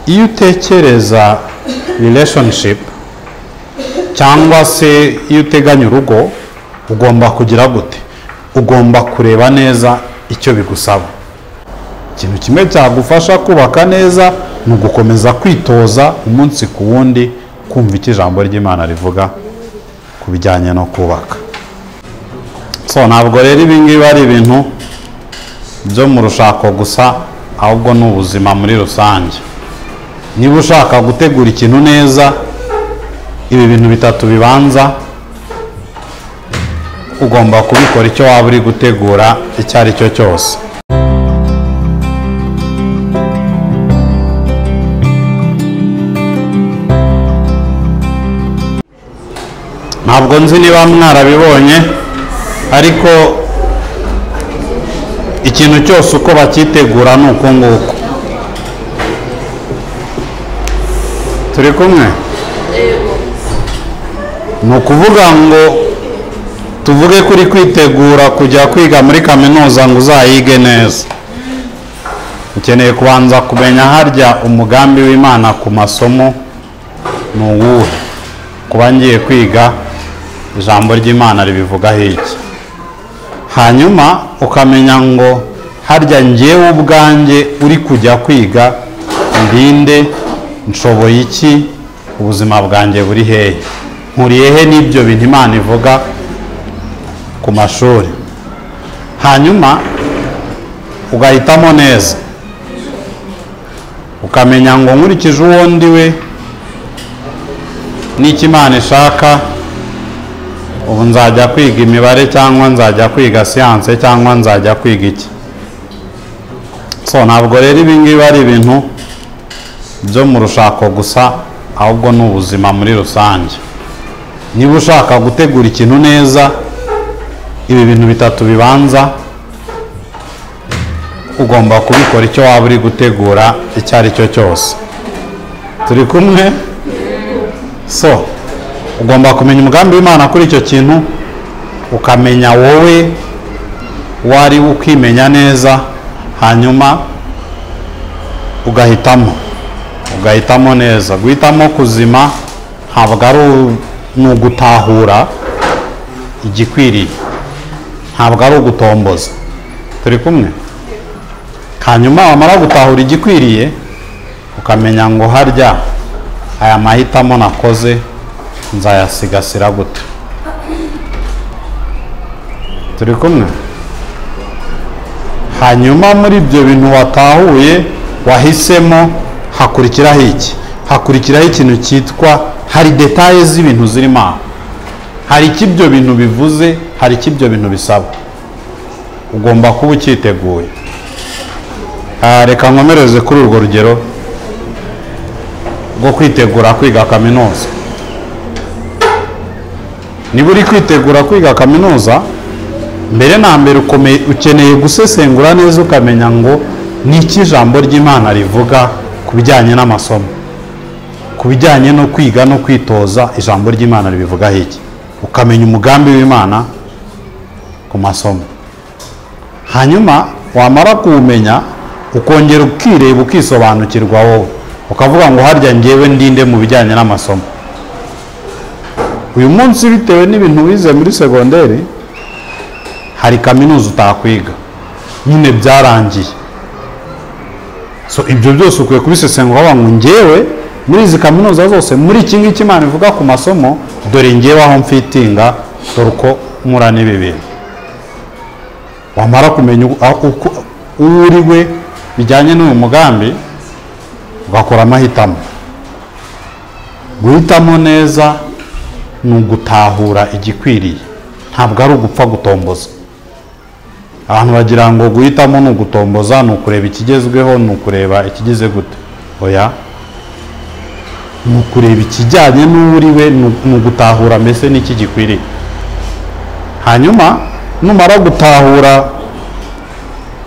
iyo utekereza relationship cyangwa se iyo uteganya urugo ugomba kugira gute? Ugomba kureba neza icyo bigusaba. Ikintu kimwe cyagufasha kubaka neza ni ugukomeza kwitoza umunsi ku wundi kumva icyo ijambo ry'Imana rivuga ku bijyanye no kubaka. So ntabwo rero ibi ngibi ari ibintu byo mu rushako gusa, ahubwo ni ubuzima muri rusange. Niba ushaka gutegura ikintu neza, ibi bintu bitatu bibanza ugomba kubikora icyo waba uri gutegura icyo ari cyo cyose. Ntabwo nzi niba mwarabibonye, ariko ikintu cyose uko bakitegura ni uko nguko. Turi kumwe? Ni ukuvuga ngo tuvuge kuri kwitegura kujya kwiga muri kaminuza ngo uzayige neza, ukeneye kubanza kumenya harya umugambi w'Imana ku masomo ni uwuhe. Kuba ngiye kwiga ijambo ry'Imana ribivugaho iki, hanyuma ukamenya ngo harya njyewe ubwanjye uri kujya kwiga ndinde, nshoboye iki, ubuzima bwanjye buri hehe, nkuriye he n'ibyo bintu Imana ivuga ku mashuri. Hanyuma ugahitamo neza, ukamenya ngo nkurikije uwo ndi we n'icyo Imana ishaka, ubu nzajya kwiga imibare cyangwa nzajya kwiga siyanse cyangwa nzajya kwiga iki. So ntabwo rero ibi ngibi ari ibintu byo mu rushako gusa, ahubwo ni ubuzima muri rusange. Niba ushaka gutegura ikintu neza, ibi bintu bitatu bibanza ugomba kubikora icyo waba uri gutegura icyo ari cyo cyose. Turi kumwe? So ugomba kumenya umugambi w'Imana kuri icyo kintu, ukamenya wowe wari ukimenya neza, hanyuma ugahitamo neza. Guhitamo kuzima ntabwo ari ugutahura igikwiriye, ntabwo ari ugutomboza. Turi kumwe? Hanyuma wamara gutahura igikwiriye, ukamenya ngo harya aya mahitamo nakoze nzayasigasira gute. Turi kumwe? Hanyuma muri ibyo bintu watahuye wahisemo, hakurikiraho iki? Hakurikiraho ikintu cyitwa, hari detaye z'ibintu zirimo aho, hari icyo ibyo bintu bivuze, hari icyo ibyo bintu bisaba. Ugomba kuba ucyiteguye. Reka nkomereze kuri urwo rugero rwo kwitegura kwiga kaminuza. Niba uri kwitegura kwiga kaminuza, mbere na mbere ukeneye gusesengura neza, ukamenya ngo ni iki ijambo ry'Imana rivuga ku bijyanye n'amasomo, ku bijyanye no kwiga no kwitoza. Ijambo ry'Imana ribivugaho iki? Ukamenya umugambi w'Imana ku masomo. Hanyuma wamara kuwumenya, ukongera ukireba ukisobanukirwa wowe, ukavuga ngo harya njyewe ndinde mu bijyanye n'amasomo. Uyu munsi bitewe n'ibintu wize muri segonderi, hari kaminuza utakwiga, nyine byarangiye. So ibyo byose ukwiye kubisesengura, ngo njyewe muri izi kaminuza zose, muri iki ngiki Imana ivuga ku masomo, dore njyewe aho mfitinga, dore uko nkura n'ibi bintu. Wamara kumenya uko uri we bijyanye n'uyu mugambi, ugakora amahitamo. Guhitamo neza ni ugutahura igikwiriye, ntabwo ari ugupfa gutomboza. Abantu bagira ngo guhitamo ni ugutomboza, ni ukureba ikigezweho, ni ukureba ikigize gute. Oya, ni ukureba ikijyanye n'uri we, ni ugutahura mbese n'iki gikwiriye. Hanyuma numara gutahura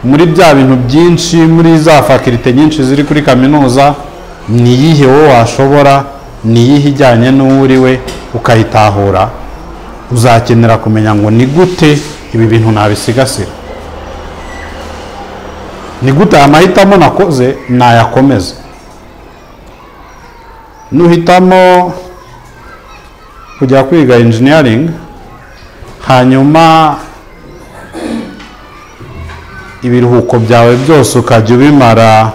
muri bya bintu byinshi, muri za fakirite nyinshi ziri kuri kaminuza, ni iyihe wowe washobora, ni iyihe ijyanye n'uri we, ukayitahura, uzakenera kumenya ngo ni gute ibi bintu nabisigasira, ni gute amahitamo nakoze nayakomeza. nuhitamo kujya kwiga engineering hanyuma ibiruhuko byawe byose ukajya ubimara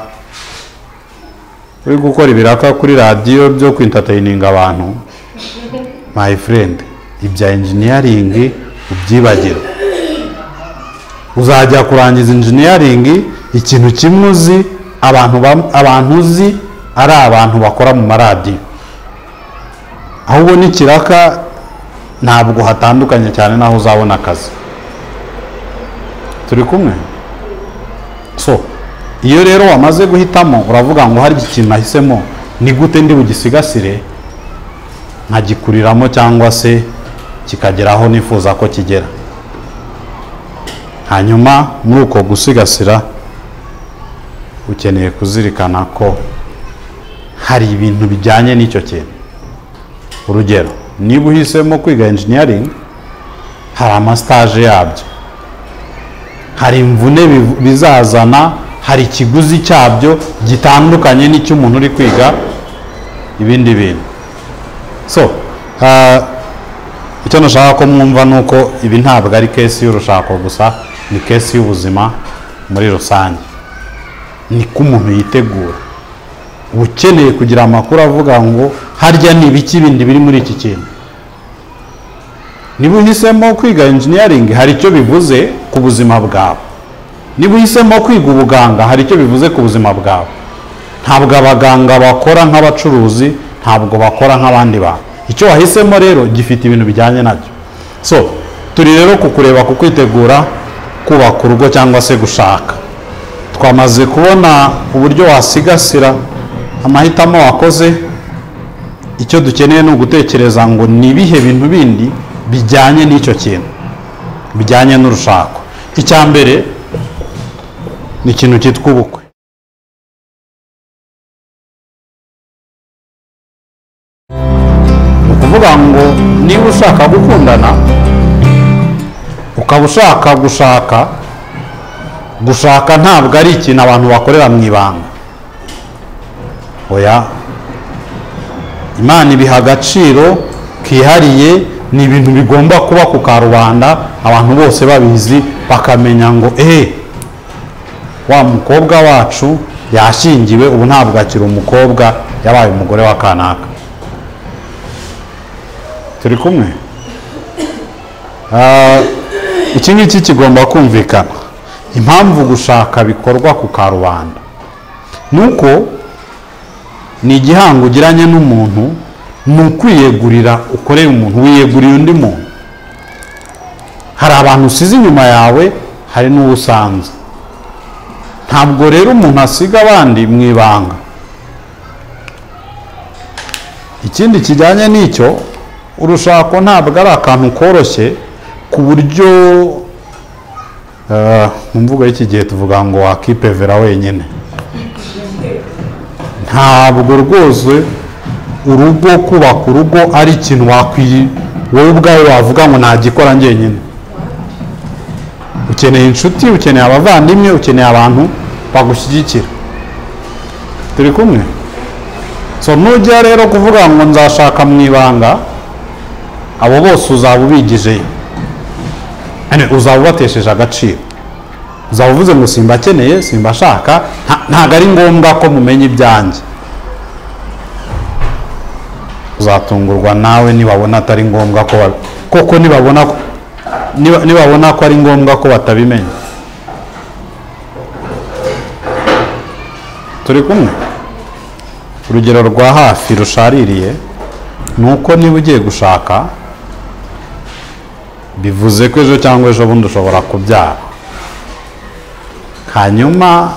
uri gukora ibiraka kuri radiyo byo kwintataininga abantu, my friend, ibya engineering ubyibagiro. Uzajya kurangiza engineering ikintu kimwe uzi, abantu uzi ari abantu bakora mu maradiyo, ahubwo n'ikiraka ntabwo hatandukanye cyane naho uzabona akazi. Turi kumwe? So iyo rero wamaze guhitamo uravuga ngo hari ikintu nahisemo, ni gute ndi bugisigasire nkagikuriramo cyangwa se kikageraho nifuza ko kigera. Hanyuma muri uko gusigasira ukeneye kuzirikana ko hari ibintu bijyanye n'icyo kintu. Urugero, niba uhisemo kwiga engineering hari amastage yabyo, hari imvune bizazana, hari ikiguzi cyabyo gitandukanye n'icyo umuntu uri kwiga ibindi bintu. So icyo nashaka ko mwumva nuko ibi ntabwo ari case y'urushako gusa, ni case y'ubuzima muri rusange. Ni ko umuntu yitegura. Ukeneye kugira amakuru avuga ngo harya ni ibiki bindi biri muri iki kintu. Niba uhisemo kwiga engineering hari icyo bivuze ku buzima bwawe. Niba uhisemo kwiga ubuganga hari icyo bivuze ku buzima bwawe. Ntabwo abaganga bakora nk'abacuruzi, ntabwo bakora nk'abandi bantu. Icyo wahisemo rero gifite ibintu bijyanye nabyo. So turi rero kukureba kukwitegura kubaka urugo cyangwa se gushaka. Twamaze kubona uburyo wasigasira amahitamo wakoze. Icyo dukeneye ni ugutekereza ngo ni ibihe bintu bindi bijyanye n'icyo kintu, bijyanye n'urushako. Icya mbere ni ikintu cyitwa ubukwe. Ni ukuvuga ngo niba ushaka gukundana ukaba ushaka gushaka ntabwo ari ikintu abantu bakorera mu ibanga. Oya, Imana ibiha agaciro kihariye, ni ibintu bigomba kuba ku karubanda, abantu bose babizi, bakamenya ngo wa mukobwa wacu yashyingiwe, ubu ntabwo akiri umukobwa, yabaye umugore wa kanaka. Turi kumwe? Iki ngiki kigomba kumvikana. Impamvu gushaka bikorwa ku karubanda nuko ni igihango ugiranye n'umuntu, ni ukwiyegurira, ukoreye umuntu, wiyeguriye undi muntu. Hari abantu usize inyuma yawe, hari n'uwo usanze. Ntabwo rero umuntu asiga abandi mu ibanga. Ikindi kijyanye n'icyo, urushako ntabwo ari akantu koroshye ku buryo mu mvugo y'iki gihe tuvuga ngo wakipevera wenyine. Ntabwo rwose urugo, kubaka urugo ari ikintu wowe ubwawe wavuga ngo nagikora njyenyine. Ukeneye inshuti, ukeneye abavandimwe, ukeneye abantu bagushyigikira. Turi kumwe? So nujya rero kuvuga ngo nzashaka mu ibanga, abo bose uzaba ubigijeyo, uzaba ubatesheje agaciro. Uzaba uvuze ngo simbakeneye, simbashaka, ntabwo ari ngombwa ko mumenya ibyanjye. Uzatungurwa nawe nibabona atari ngombwa ko koko nibabona ko ari ngombwa ko batabimenya. Turi kumwe? Urugero rwa hafi rushaririye ni uko niba ugiye gushaka, bivuze ko ejo cyangwa ejo bundi ushobora kubyara. Hanyuma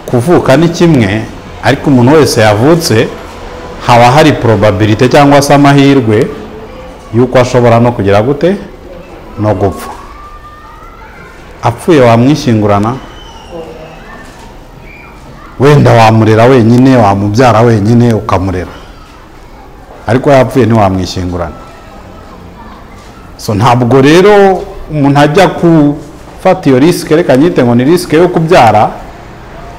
kuvuka ni kimwe, ariko umuntu wese yavutse haba hari probability cyangwa se amahirwe yuko ashobora no kugira gute, no gupfa. Apfuye wamwishyingurana? Wenda wamurera wenyine, wamubyara wenyine ukamurera, ariko yapfuye ntiwamwishyingurana. So ntabwo rero umuntu ajya gufata iyo risike, reka nyite ngo ni risike yo kubyara,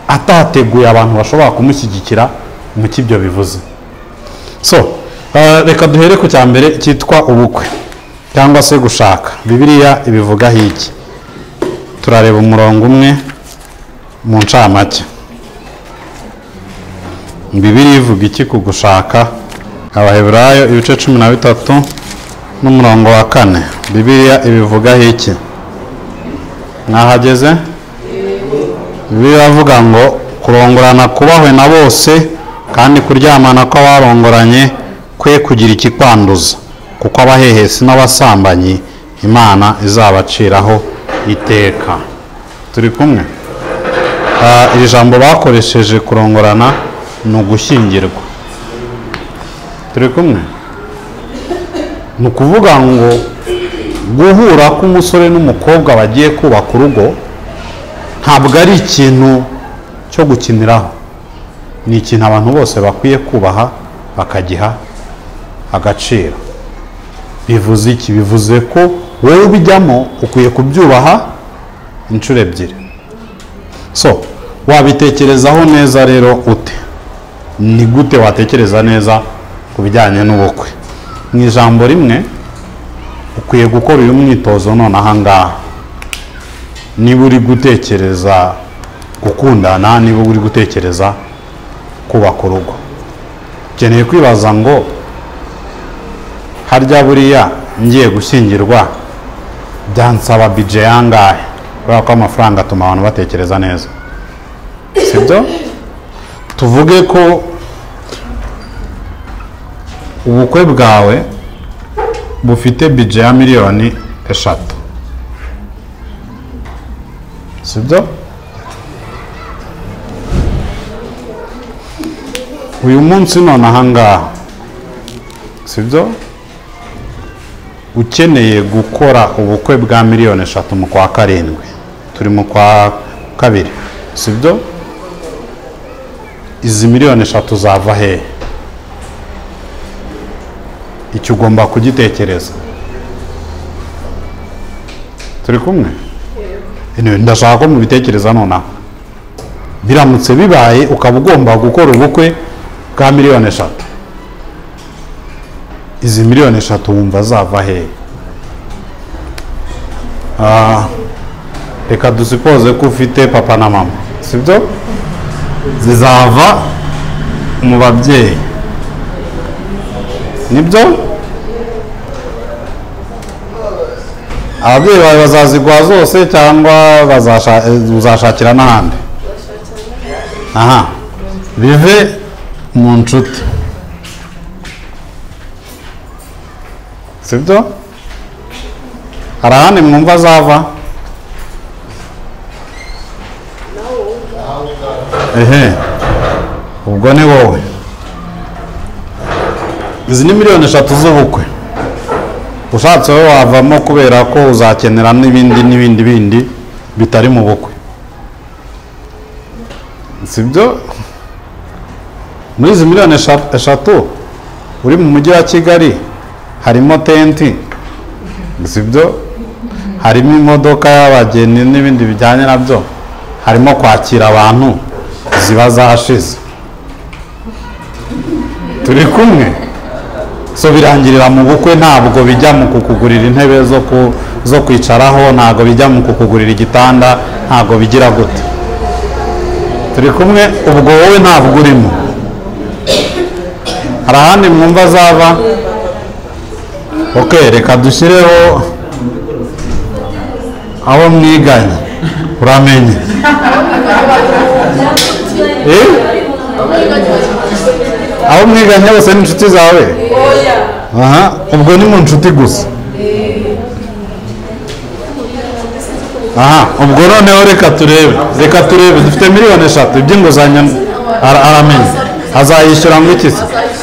atateguye abantu bashobora kumushyigikira mu kibyo bivuze. So reka duhere ku cya mbere cyitwa ubukwe cyangwa se gushaka. Bibiliya ibivugaho iki? Turareba umurongo umwe mu ncamake. Bibiliya ivuga iki ku gushaka? Abaheburayo ibice 13 n'umurongo wa 4. Bibiliya ibivugaho iki? Mwahageze? Bibiliya avuga ngo kurongorana kubahwe na bose, kandi kuryamana kw'abarongoranye kwe kugira ikikwanduza, kuko abahehesi n'abasambanyi Imana izabaciraho iteka. Turi kumwe? Iri jambo bakoresheje kurongorana ni ugushyingirwa. Turi kumwe? Ni ukuvuga ngo guhura k'umusore n'umukobwa bagiye kubaka urugo ntabwo ari ikintu cyo gukiniraho, ni ikintu abantu bose bakwiye kubaha bakagiha agaciro. Bivuze iki? Bivuze ko wowe ubijyamo ukwiye kubyubaha inshuro ebyiri. So wabitekerezaho neza rero ute? Ni gute watekereza neza ku bijyanye n'ubukwe? Mu ijambo rimwe ukwiye gukora uyu mwitozo none aha ngaha. Niba uri gutekereza gukundana, niba uri gutekereza kubaka urugo, ukeneye kwibaza ngo harya buriya ngiye gushyingirwa byansaba budget yangahe? Kubera ko amafaranga atuma abantu batekereza neza, sibyo? Tuvuge ko ubukwe bwawe bufite budget ya miliyoni 3, sibyo? Uyu munsi none aha ngaha, sibyo, ukeneye gukora ubukwe bwa miliyoni 3 mu kwa karindwi, turi mu kwa kabiri, sibyo? Izi miliyoni 3 zava hehe? Icyo ugomba kugitekereza. Turi kumwe? Ndashaka ko mubitekereza nonaha. Biramutse bibaye ukaba ugomba gukora ubukwe bwa miliyoni 3, izi miliyoni 3 wumva zava hehe? Reka dusipoze ko ufite papa na mama, sibyo? Zizava mu babyeyi, nibyo? Ababyeyi bawe bazazigwa zose cyangwa uzashakira n'ahandi? Aha, bive mu nshuti, sibyo? Hari ahandi mwumva zava? Ubwo ni wowe. Izi ni miliyoni 3 z'ubukwe. Ushatse wowe wavamo kubera ko uzakenera n'ibindi bitari mu bukwe, sibyo? Muri izi miliyoni 3 uri mu mujyi wa Kigali harimo tenti, sibyo? Harimo imodoka y'abageni n'ibindi bijyanye nabyo, harimo kwakira abantu ziba zashize. Turi kumwe? So birangirira mu bukwe, ntabwo bijya mu kukugurira intebe zo kwicaraho, ntabwo bijya mu kukugurira igitanda, ntabwo bigira gute. Turi kumwe? Ubwo wowe ntabwo urimo. Hari ahandi mwumva zava? Okay, reka dushyireho abo mwiganye, uramenye. Abo mwiganye bose ni inshuti zawe? Aha, ubwo ni mu nshuti gusa. Aha, ubwo noneho reka turebe dufite miliyoni 3 iby'inguzanyo aramenye, azayishyura ngo iki se?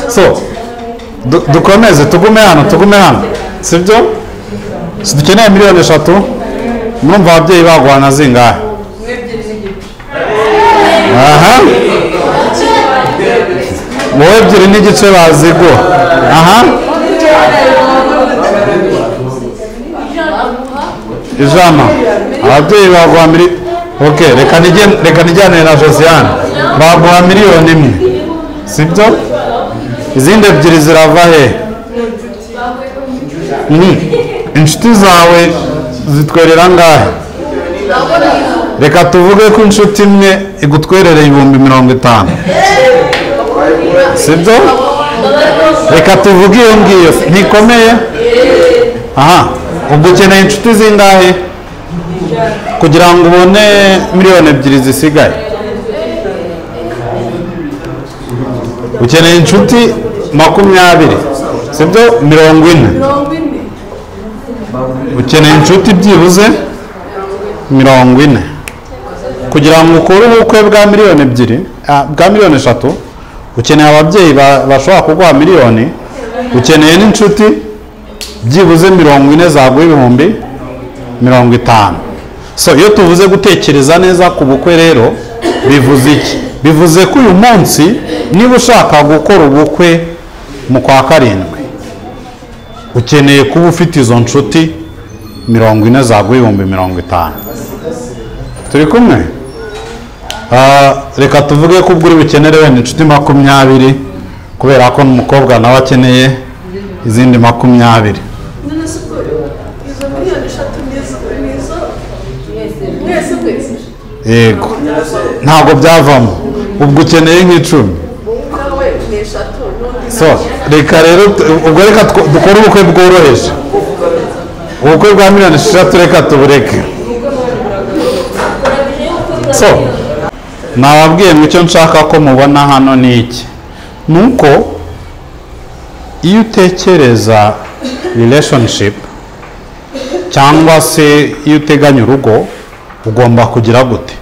So dukomeze tugume hano, sibyo? Dukeneye miliyoni 3. Mwumva ababyeyi bagwana zingahe? Aha, wowe 2 n'igice bazigo. Aha, ijana. Ababyeyi bagwa okay, reka nijyane na Josiane, bagwa miliyoni 1, sibyo? izindi ebyiri zirava he? Inshuti zawe zitwerera angahe? Reka tuvuge ko inshuti imwe igutwerera 50,000, sibyo? Reka tuvuge iyo ngiyo ntikomeye. Aha, ubwo ukeneye inshuti zingahe kugira ngo ubone 2,000,000 zisigaye? Ukeneye inshuti 20, sibyo? 40. Ukeneye inshuti byibuze 40 kugira ngo ukore ubukwe bwa 2,000,000, bwa 3,000,000. Ukeneye ababyeyi bashobora kuguha 1,000,000. Ukeneye n'inshuti byibuze 40 zaguha 50,000. So iyo tuvuze gutekereza neza ku bukwe rero bivuze iki? Bivuze ko uyu munsi niba ushaka gukora ubukwe mu kwa karindwi ukeneye kuba ufite izo nshuti 40 zaguha 50,000. Turi kumwe? Reka tuvuge ko ubwo uri bukenere wenda inshuti 20 kubera ko n'umukobwa nawe akeneye izindi 20. Yego, ntabwo byavamo, ubwo ukeneye nk'icumi. So reka rero ubwo reka dukore ubukwe bworoheje, ubukwe bwa 6,000,000 reka tubureke. So nababwiye ngo icyo nshaka ko mubona hano ni iki, nuko iyo utekereza relationship cyangwa se iyo uteganya urugo ugomba kugira gute?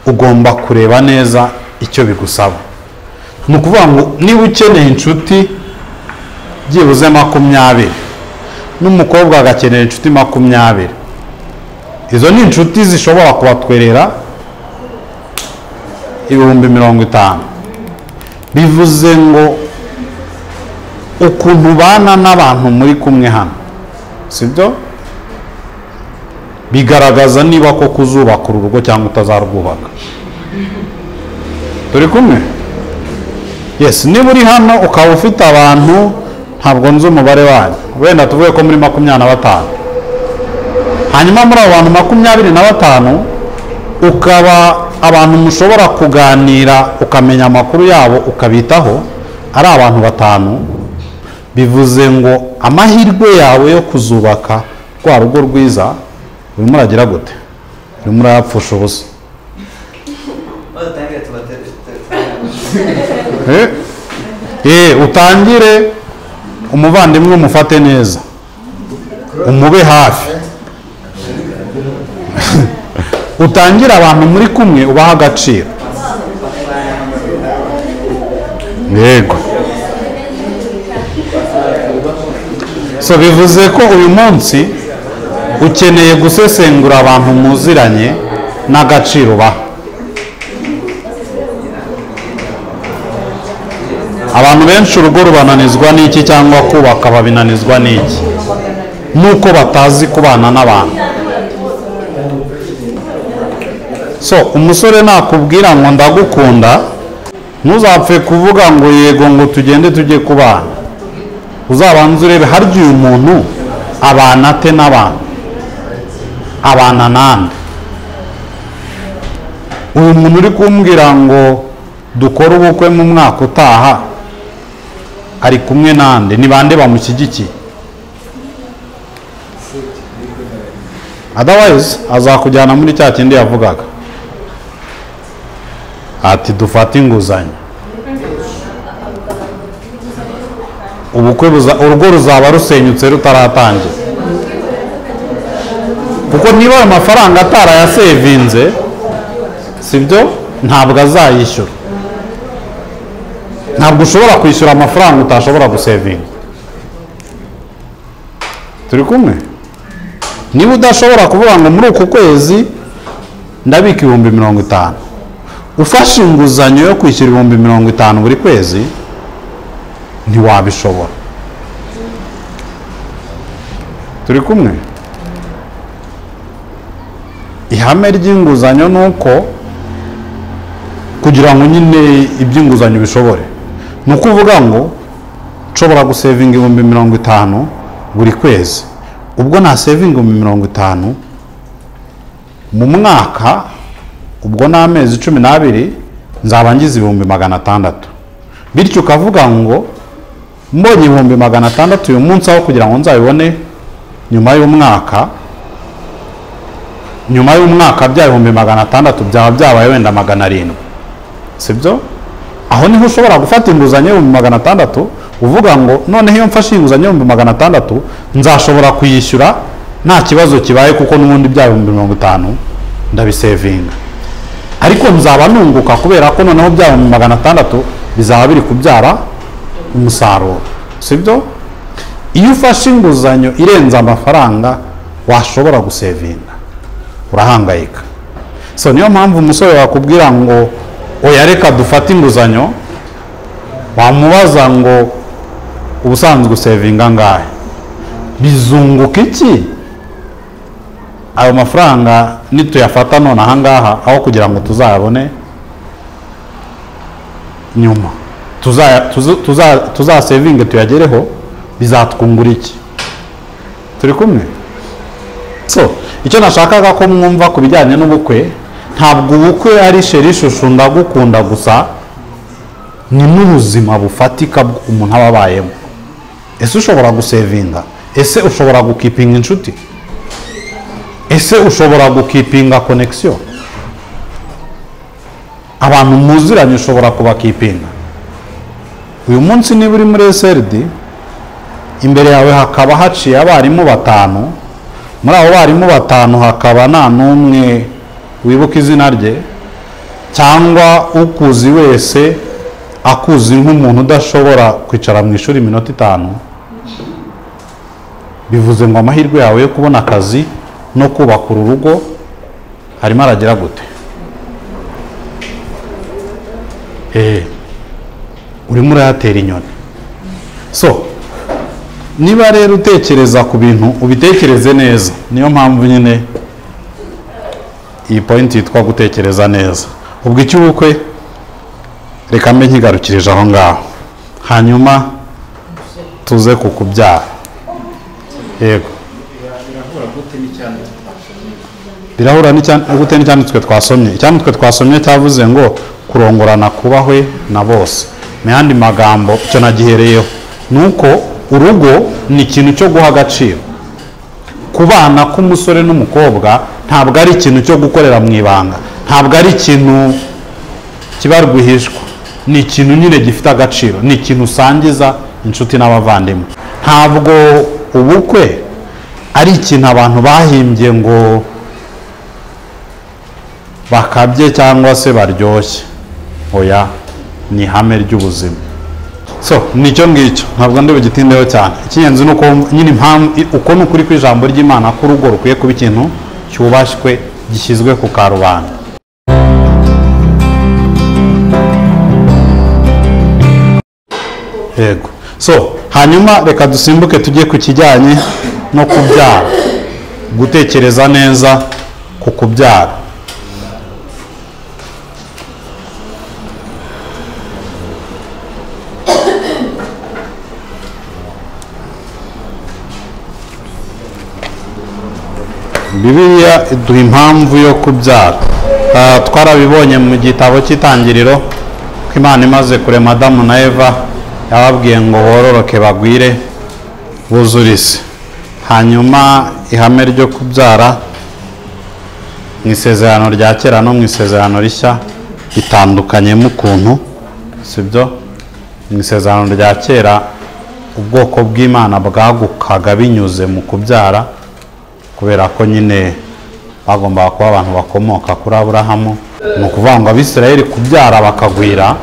Ugomba kureba neza icyo bigusaba. Ni ukuvuga ngo niba ukeneye inshuti byibuze 20 n'umukobwa agakenera inshuti 20, izo ni inshuti zishobora kubatwerera 50,000. Bivuze ngo ukuntu bana n'abantu muri kumwe hano, sibyo? Bigaragaza niba ko kuzubaka urugo cyangwa utazarwubaka. Turi kumwe? Yes, niba uri hano ukaba ufite abantu, ntabwo nzi umubare wanyu, wenda tuvuge ko muri 25, hanyuma muri abo bantu 25 ukaba abantu mushobora kuganira ukamenya amakuru yabo ukabitaho ari abantu 5, bivuze ngo amahirwe yawe yo kuzubaka rwa rugo rwiza urimo uragira gute? Urimo urayapfusha ubusa. Utangire umuvandimwe umufate neza, umube hafi. Utangire abantu muri kumwe ubaha agaciro. Yego. So bivuze ko uyu munsi ukeneye gusesengura abantu muziranye n'agaciro baha. Abantu benshi urugo rubananizwa n'iki cyangwa kubaka babinanizwa n'iki? Nuko batazi kubana n'abantu. So umusore nakubwira ngo ndagukunda, ntuzapfe kuvuga ngo yego ngo tugende tujye kubana. Uzabanze urebe harya uyu muntu abana ate n'abantu, abana nande. Uyu muntu uri kumbwira ngo dukore ubukwe mu mwaka utaha ari kumwe nande, ni bande bamushyigikiye? Otherwise azakujyana muri cya kindi yavugaga ati dufate inguzanyo, ubukwe urugo ruzaba rusenyutse rutaratangira. Kuko niba ayo mafaranga atarayasevinze, sibyo, ntabwo azayishyura. Ntabwo ushobora kwishyura amafaranga utashobora gusevinga. Turi kumwe? Niba udashobora kuvuga ngo muri uku kwezi ndabika 50,000, ufashe inguzanyo yo kwishyura 50,000 buri kwezi, ntiwabishobora. Turi kumwe? Ihame ry'inguzanyo nuko kugira ngo nyine iby'inguzanyo bishobore, nuko uvuga ngo nshobora gusevinga 50,000 buri kwezi. Ubwo na sevinga 50,000 mu mwaka, ubwo n'amezi 12 nzaba ngize 600,000. Bityo ukavuga ngo mbonye 600,000 uyu munsi aho kugira ngo nzabibone nyuma y'umwaka bya 600,000 byaba byabaye wenda 700, sibyo? Aho niho ushobora gufata inguzanyo 600,000 uvuga ngo noneho iyo mfashe inguzanyo 600,000 nzashobora kuyishyura nta kibazo kibaye, kuko n'ubundi bya 50,000 ndabisevinga, ariko nzaba nunguka kubera ko noneho bya 600,000 bizaba biri kubyara umusaruro, sibyo? Iyo ufashe inguzanyo irenza amafaranga washobora gusevinga urahangayika. So niyo mpamvu umusore wakubwira ngo oya reka dufate inguzanyo, wamubaza ngo ubusanzwe usevinga ngahe, bizunguka iki ayo mafaranga nituyafata none ahangaha aho kugira ngo tuzayabone nyuma, tuzasevinge tuyagereho, bizatwungura iki? Turi kumwe? So icyo nashakaga ko mwumva ku bijyanye n'ubukwe, ntabwo ubukwe ari sheri shushu ndagukunda gusa, ni n'ubuzima bufatika umuntu aba abayemo. Ese ushobora gusevinga? Ese ushobora gukipinga inshuti? Ese ushobora gukipinga connection? Abantu muziranye ushobora kubakipinga? Uyu munsi niba uri muri SRD, imbere yawe hakaba haciye abarimu 5, muri abo barimu 5 hakaba nta n'umwe wibuka izina rye, cyangwa ukuzi wese akuzi nk'umuntu udashobora kwicara mu ishuri iminota 5, bivuze ngo amahirwe yawe yo kubona akazi no kubaka urugo harimo aragira gute? Urimo urayatera inyoni. So niba rero utekereza ku bintu ubitekereze neza, niyo mpamvu nyine iyi point yitwa gutekereza neza. Ubwo icy'ubukwe reka mbe nkigarukirije aho ngaho, hanyuma tuze kukubyara. Yego, birahura gute n'icyanditswe twasomye? Icyanditswe twasomye cyavuze ngo kurongorana kubahwe na bose. Mu yandi magambo icyo nagihereyeho nuko urugo ni ikintu cyo guha agaciro. Kubana k'umusore n'umukobwa ntabwo ari ikintu cyo gukorera mu ibanga, ntabwo ari ikintu kiba rwihishwa, ni ikintu nyine gifite agaciro, ni ikintu usangiza inshuti n'abavandimwe. Ntabwo ubukwe ari ikintu abantu bahimbye ngo bakabye cyangwa se baryoshye. Oya, ni ihame ry'ubuzima. So nicyo ngicyo, ntabwo ndi bugitindeho cyane. Ikinyenzi nuko nyine impamvu uko n'ukuri kw'ijambo ry'Imana ko urugo rukwiye kuba ikintu cyubashywe, gishyizwe ku karubanda. Yego. So hanyuma reka dusimbuke tujye ku kijyanye no kubyara, gutekereza neza ku kubyara. Bibiliya iduha impamvu yo kubyara. Twarabibonye mu gitabo cy'Itangiriro ko Imana imaze kurema Adamu na Eva yababwiye ngo bororoke bagwire buzure isi. Hanyuma ihame ryo kubyara mu isezerano rya kera no mu isezerano rishya bitandukanyemo ukuntu, sibyo? Mu isezerano rya kera ubwoko bw'Imana bwagukaga binyuze mu kubyara, kubera ko nyine bagombaga kuba abantu bakomoka kuri Aburahamu. Ni ukuvuga ngo Abisirayeli kubyara bakagwira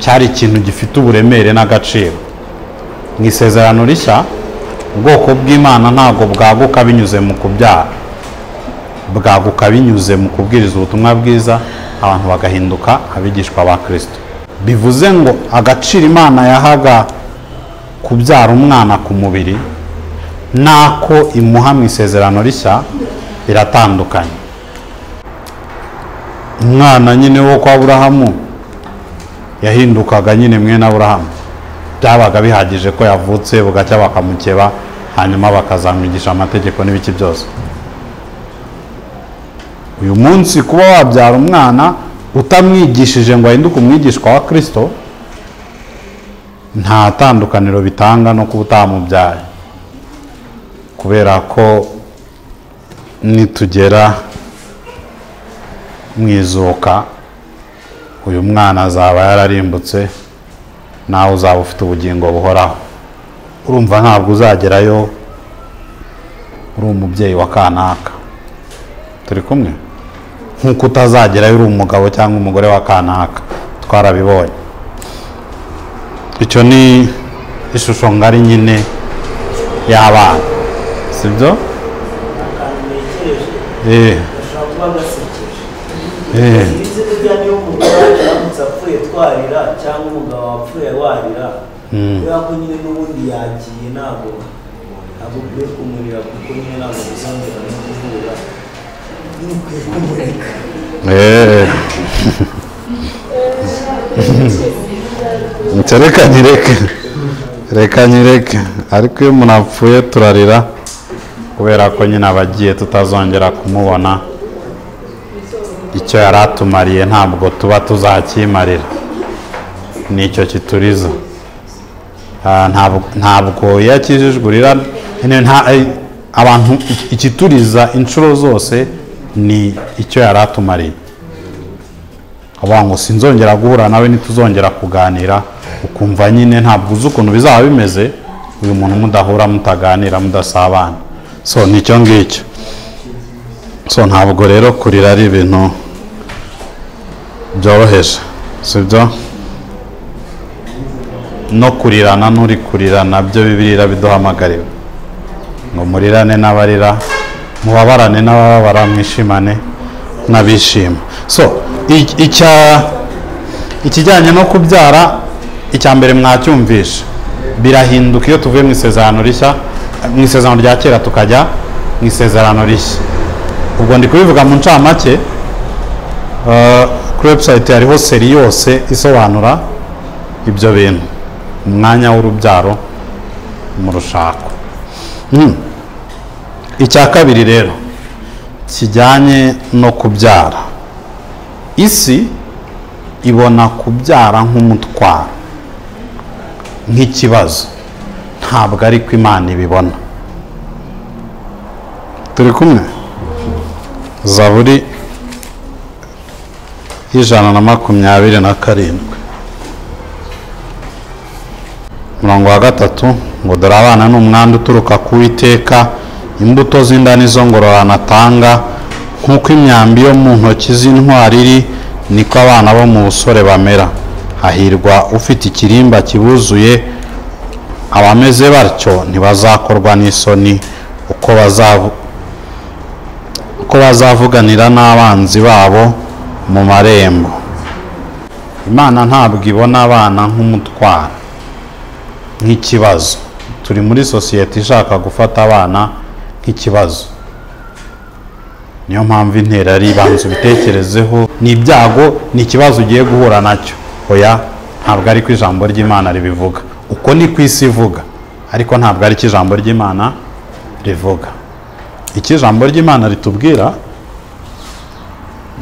cyari ikintu gifite uburemere n'agaciro. Mu isezerano rishya ubwoko bw'Imana ntabwo bwaguka binyuze mu kubyara, bwaguka binyuze mu kubwiriza ubutumwa bwiza, abantu bagahinduka abigishwa ba Kristo. Bivuze ngo agaciro Imana yahaga kubyara umwana ku mubiri nako imuha mu isezerano rishya biratandukanye. Umwana nyine wo kwa Aburahamu yahindukaga nyine mwene Aburahamu, byabaga bihagije ko yavutse bugacya bakamukeba hanyuma bakazamwigisha amategeko n'ibiki byose. Uyu munsi kuba wabyara umwana utamwigishije ngo ahinduke umwigishwa wa Kristo nta tandukaniro bitanga no kuba utamubyaye, kubera ko nitugera mu izuka uyu mwana azaba yararimbutse, nawe uzaba ufite ubugingo buhoraho. Urumva ntabwo uzagerayo uri umubyeyi wa kanaka, turi kumwe? Nk'uko utazagerayo uri umugabo cyangwa umugore wa kanaka, twarabibonye. Icyo ni ishusho ngari nyine y'abana, sibyo? twarira cyangwa umugabo wapfuye warira kubera ko nyine n'ubundi yagiye, ntabwo ukwiye kumurira kuko nyine ntabwo bizongera no guhura, nyine ukwiye kumureka. reka nyireke, ariko iyo umuntu apfuye turarira kubera ko nyine abagiye tutazongera kumubona. Icyo yari atumariye ntabwo tuba tuzakimarira, nicyo kituriza. Ntabwo iyo akijijwe urira, abantu ikituriza inshuro zose ni icyo yari atumariye. Avuga ngo sinzongera guhura nawe, ntituzongera kuganira, ukumva nyine ntabwo uzi ukuntu bizaba bimeze uyu muntu mudahura, mutaganira, mudasabana. So nicyo ngicyo. So ntabwo rero kurira ari ibintu byoroheje, sibyo? No kurirana n'uri kurira nabyo Bibiliya biduhamagarira ngo murirane n'abarira, mubabarane n'abababara, mwishimane n'abishima. So ikijyanye no kubyara, icya mbere mwacyumvisha, birahinduka iyo tuvuye mu isezerano rishya, mu isezerano rya kera tukajya mu isezerano rishya. Ubwo ndi kubivuga mu ncamake. Kuri website hariho seri yose isobanura ibyo bintu, umwanya w'urubyaro mu rushako. Icya kabiri rero kijyanye no kubyara, isi ibona kubyara nk'umutwaro, nk'ikibazo. Ntabwo ari ko Imana ibibona. Turi kumwe? Zaburi 127 umurongo wa 3 ngo dore abana ni umwanda uturuka ku Uwiteka, imbuto z'inda nizo ngororano atanga. Nk'uko imyambi yo mu ntoki z'intwari iri, niko abana bo mu busore bamera. Hahirwa ufite ikirimba kibuzuye, abameze batyo ntibazakorwa n'isoni uko bazavuganira n'abanzi babo mu marembo. Imana ntabwo ibona abana nk'umutwaro, nk'ikibazo. Turi muri sosiyete ishaka gufata abana nk'ikibazo. Niyo mpamvu intera ari ibanza ubitekerezeho, ni ibyago, ni ikibazo ugiye guhura nacyo. Oya, ntabwo ari ko ijambo ry'Imana ribivuga. Uko ni ku isi ivuga, ariko ntabwo ari ko ijambo ry'Imana rivuga. Iki ijambo ry'Imana ritubwira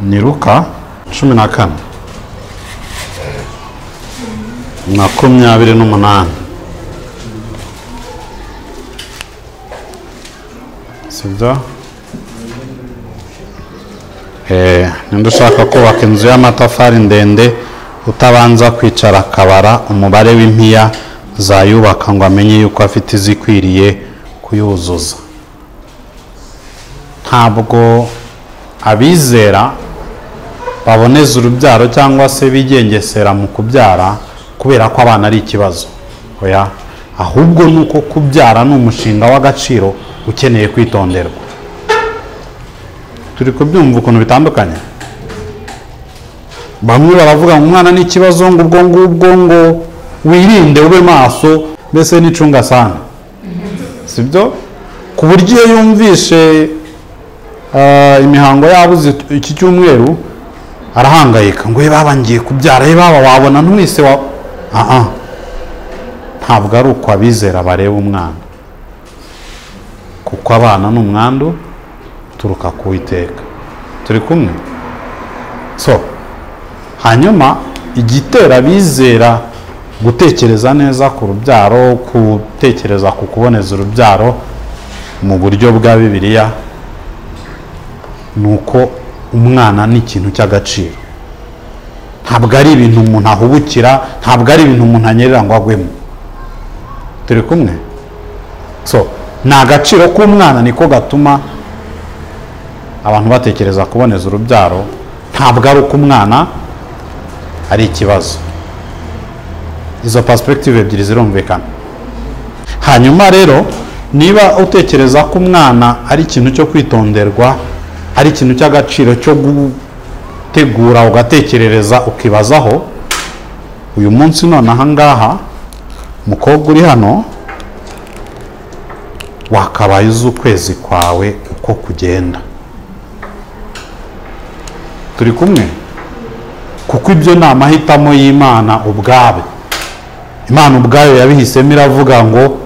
ni Luka 14:28. Sibyo? Ninde ushaka kubaka inzu y'amatafari ndende utabanza kwicara akabara umubare w'impiya zayubaka ngo amenye yuko afite izikwiriye kuyuzuza. Ntabwo abizera baboneza urubyaro cyangwa se bigengesera mu kubyara kubera ko abana ari ikibazo. Oya, ahubwo nuko kubyara ni umushinga w'agaciro ukeneye kwitonderwa. Turi kubyumva ukuntu bitandukanye. Bamwe baravuga ngo umwana ni ikibazo, ngo ubwo ngubwo ngo wirinde ube maso, mbese n'icunga sana. Sibyo? Ku buryo iyo yumvishe imihango yabuze iki cyumweru arahangayika ngo baba ngiye kubyara, baba wabona ntwise ntabwo ari uko abizera bareba umwana, kuko abana ni umwandu uturuka ku Uwiteka. Turi kumwe? So hanyuma igitera abizera gutekereza neza ku rubyaro, gutekereza ku kuboneza urubyaro mu buryo bwa Bibiliya, ni uko umwana ni ikintu cy'agaciro. Ntabwo ari ibintu umuntu ahubukira, ntabwo ari ibintu umuntu anyerera ngo agwemo. Turi kumwe? So ni agaciro k'umwana niko gatuma abantu batekereza kuboneza urubyaro, ntabwo ari uko umwana ari ikibazo. Izo perspective ebyiri zirumvikana. Hanyuma rero niba utekereza ko umwana ari ikintu cyo kwitonderwa, ari ikintu cy'agaciro cyo gutegura ugatekerereza ukibazaho, uyu munsi none ahangaha mukobwa uri hano wakabaye uzi ukwezi kwawe uko kugenda. Turi kumwe? Kuko ibyo ni amahitamo y'Imana ubwabe. Imana ubwayo yabihisemo, iravuga ngo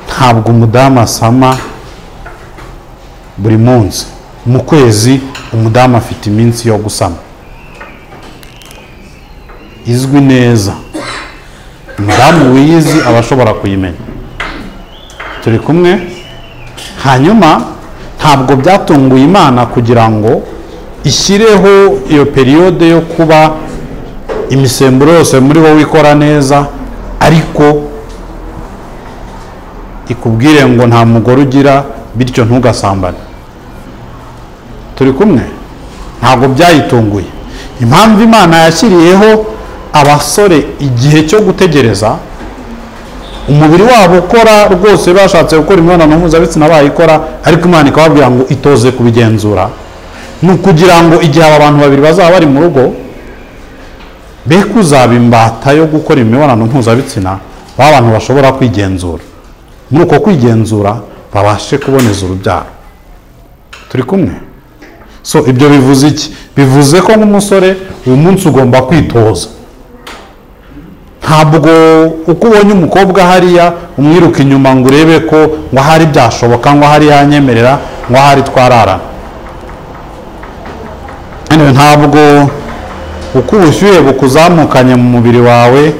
ntabwo umudamu asama buri munsi. Mu kwezi umudamu afite iminsi yo gusama izwi neza. Umudamu wiyizi aba ashobora kuyimenya. Turi kumwe? Hanyuma ntabwo byatunguye Imana kugira ngo ishyireho iyo periyode yo kuba imisemburo yose muri wowe ikora neza, ariko ikubwire ngo nta mugore ugira, bityo ntugasambane. Turi kumwe? Ntabwo byayitunguye. Impamvu Imana yashyiriyeho abasore igihe cyo gutegereza, umubiri wabo ukora rwose, bashatse gukora imibonano mpuzabitsina bayikora, ariko Imana ikababwira ngo itoze kubigenzura, ni ukugira ngo igihe aba bantu babiri bazaba bari mu rugo, be kuzaba imbata yo gukora imibonano mpuzabitsina, ba bantu bashobora kwigenzura. Muri uko kwigenzura babashe kuboneza urubyaro. Turi kumwe? So ibyo bivuze iki? Bivuze ko nk'umusore uyu munsi ugomba kwitoza. Ntabwo uko ubonye umukobwa hariya umwiruka inyuma ngo urebe ko ngo hari byashoboka, ngo hari yanyemerera, ngo hari twararana. Ntabwo uko ubushyuhe bukuzamukanye mu mubiri wawe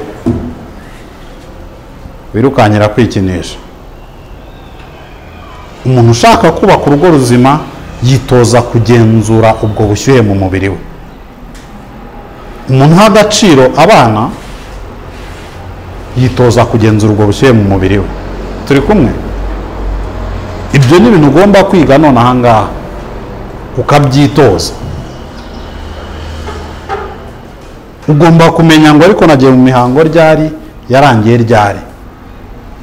wirukanyira kwikinisha. Umuntu ushaka kubaka urugo ruzima yitoza kugenzura ubwo bushyuhe mu mubiri we. Umuntu uha agaciro abana yitoza kugenzura ubwo bushyuhe mu mubiri we. Turi kumwe? Ibyo ni ibintu ugomba kwiga none ahangaha ukabyitoza. Ugomba kumenya ngo ariko nagiye mu mihango ryari, yarangiye ryari,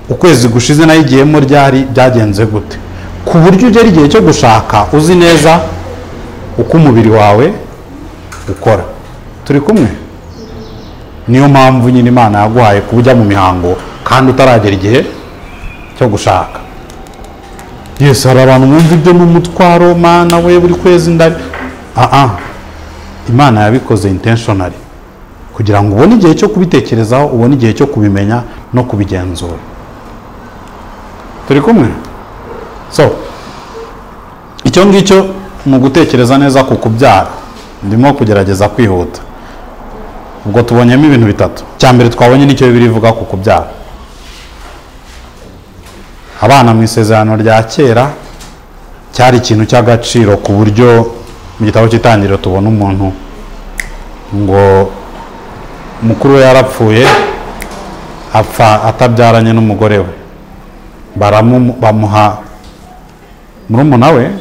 ukwezi gushize nayigiyemo ryari, byagenze gute, ku buryo ugera igihe cyo gushaka uzi neza uko umubiri wawe ukora. Turi kumwe? Niyo mpamvu nyine Imana yaguhaye kuba ujya mu mihango kandi utaragera igihe cyo gushaka. Yesu, hari abantu bumva ibyo n'umutwaro, Mana we buri kwezi ndari. Imana yabikoze intentionally kugira ngo ubone igihe cyo kubitekerezaho, ubone igihe cyo kubimenya no kubigenzura. Turi kumwe? So icyo ngicyo mu gutekereza neza ku kubyara, ndimo kugerageza kwihuta. Ubwo tubonyemo ibintu bitatu. Cya mbere twabonye nicyo Bibiliya ivuga ku kubyara. Abana mu isezerano rya kera cyari ikintu cy'agaciro, ku buryo mu gitabo cy'Itangiriro tubona umuntu ngo mukuru we yarapfuye, apfa atabyaranye n'umugore we. Bamuha murumuna we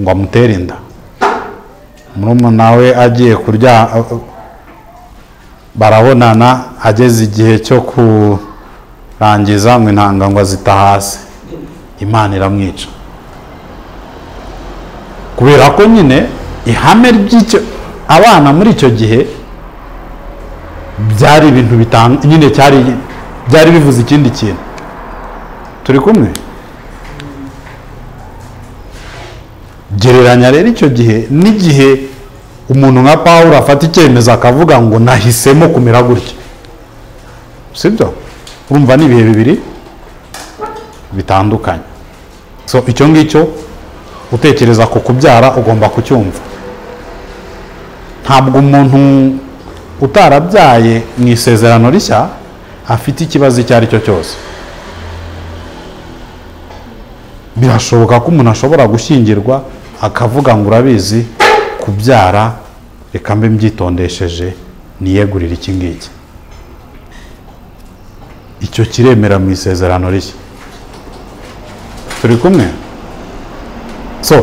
ngo amutere inda. Murumuna we agiye kurya, barabonana, ageze igihe cyo kurangiza ngo intanga ngo azita hasi, Imana iramwica. Kubera ko nyine ihame ry'icyo abana muri icyo gihe byari ibintu nyine byari bivuze ikindi kintu. Turi kumwe? Gereranya rero icyo gihe n'igihe umuntu nka Pawulo afata icyemezo akavuga ngo nahisemo kumera gutya. Sibyo? urumva ni ibihe bibiri bitandukanye. So icyo ngicyo utekereza ku kubyara ugomba kucyumva. Ntabwo umuntu utarabyaye mu isezerano rishya afite ikibazo icyo ari cyo cyose. Birashoboka ko umuntu ashobora gushyingirwa akavuga ngo urabizi kubyara reka mbe mbyitondesheje niyegurira iki ngiki. Icyo kiremera mu isezerano rishya. Turi kumwe? So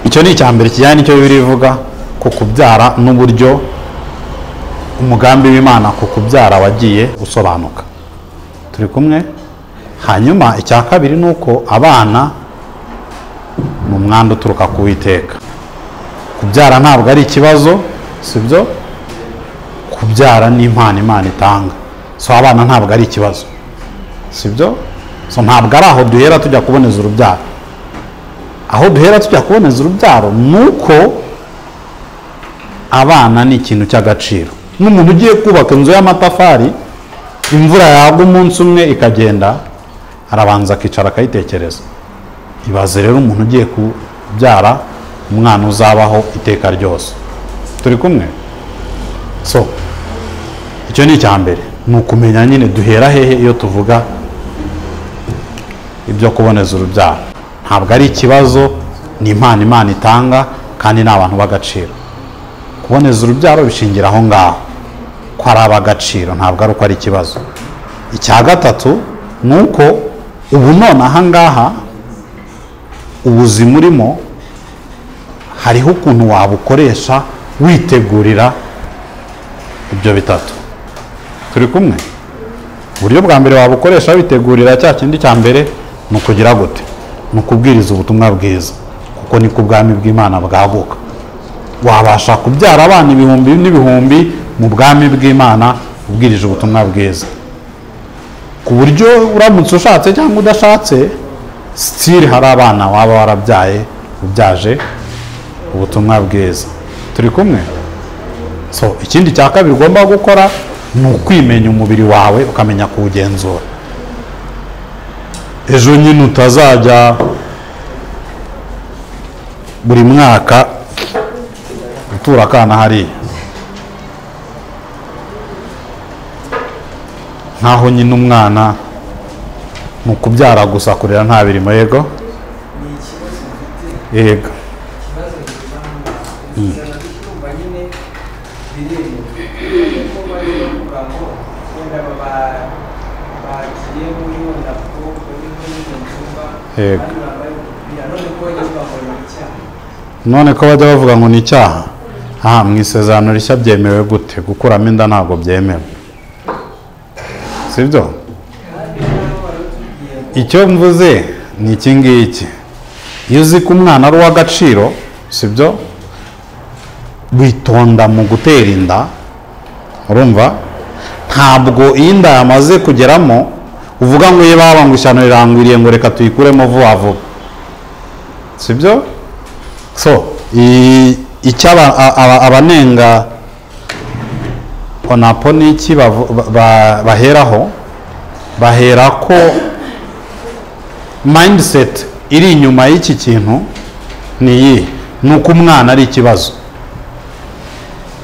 icyo ni icyambere kijyanye n'icyo Bibiliya ivuga ku kubyara n'uburyo umugambi w'Imana ku kubyara wagiye usobanuka. Turi kumwe? Hanyuma icya kabiri ni uko abana ni umwanda uturuka ku Uwiteka. Kubyara ntabwo ari ikibazo, sibyo? Kubyara ni impano Imana itanga. So abana ntabwo ari ikibazo, sibyo? So ntabwo ari aho duhera tujya kuboneza urubyaro. Aho duhera tujya kuboneza urubyaro nuko abana ni ikintu cy'agaciro. N'umuntu ugiye kubaka inzu y'amatafari, imvura yagwa umunsi umwe ikagenda, arabanza akicara akayitekereza. Ibaze rero umuntu ugiye kubyara umwana uzabaho iteka ryose. Turi kumwe? So icyo ni icyambere, ni ukumenya nyine duhera hehe iyo tuvuga ibyo kuboneza urubyaro. Ntabwo ari ikibazo, ni impano Imana itanga kandi ni abantu b'agaciro. Kuboneza urubyaro bishingira aho ngaho ko ari ab'agaciro, ntabwo ari uko ari ikibazo. Icya gatatu ni uko ubu none aha ngaha ubuzima urimo hariho ukuntu wabukoresha witegurira ibyo bitatu. Turi kumwe? Uburyo bwa mbere wabukoresha witegurira cya kindi cya mbere ni ukugira gute? Ni ukubwiriza ubutumwa bwiza, kuko ni ku bwami bw'Imana bwaguka. Wabasha kubyara abana ibihumbi n'ibihumbi mu bwami bw'Imana ubwirije ubutumwa bwiza, ku buryo uramutse ushatse cyangwa udashatse still hari abana waba warabyaye ubyaje ubutumwa bwiza. Turi kumwe? So ikindi cya kabiri ugomba gukora ni ukwimenya umubiri wawe ukamenya kuwugenzura. Ejo nyine utazajya buri mwaka utura akana hariya nkaho nyine umwana ni ukubyara gusa kurera nta birimo. Yego yego none ko bajya bavuga ngo ni icyaha. Aha mu isezerano rishya byemewe gute? Gukuramo inda ntabwo byemewe, sibyo? Icyo mvuze ni iki ngiki, iyo uzi ko umwana ari uw'agaciro, sibyo, witonda mu gutera inda. Urumva? Ntabwo iyi nda yamaze kugeramo uvuga ngo ye baba ngo ishyano rirangwiriye ngo reka tuyikuremo vuba vuba, sibyo? So icyo abanenga onapo ni iki baheraho? Bahera ko mindset iri inyuma y'iki kintu ni iyi, ni uko umwana ari ikibazo.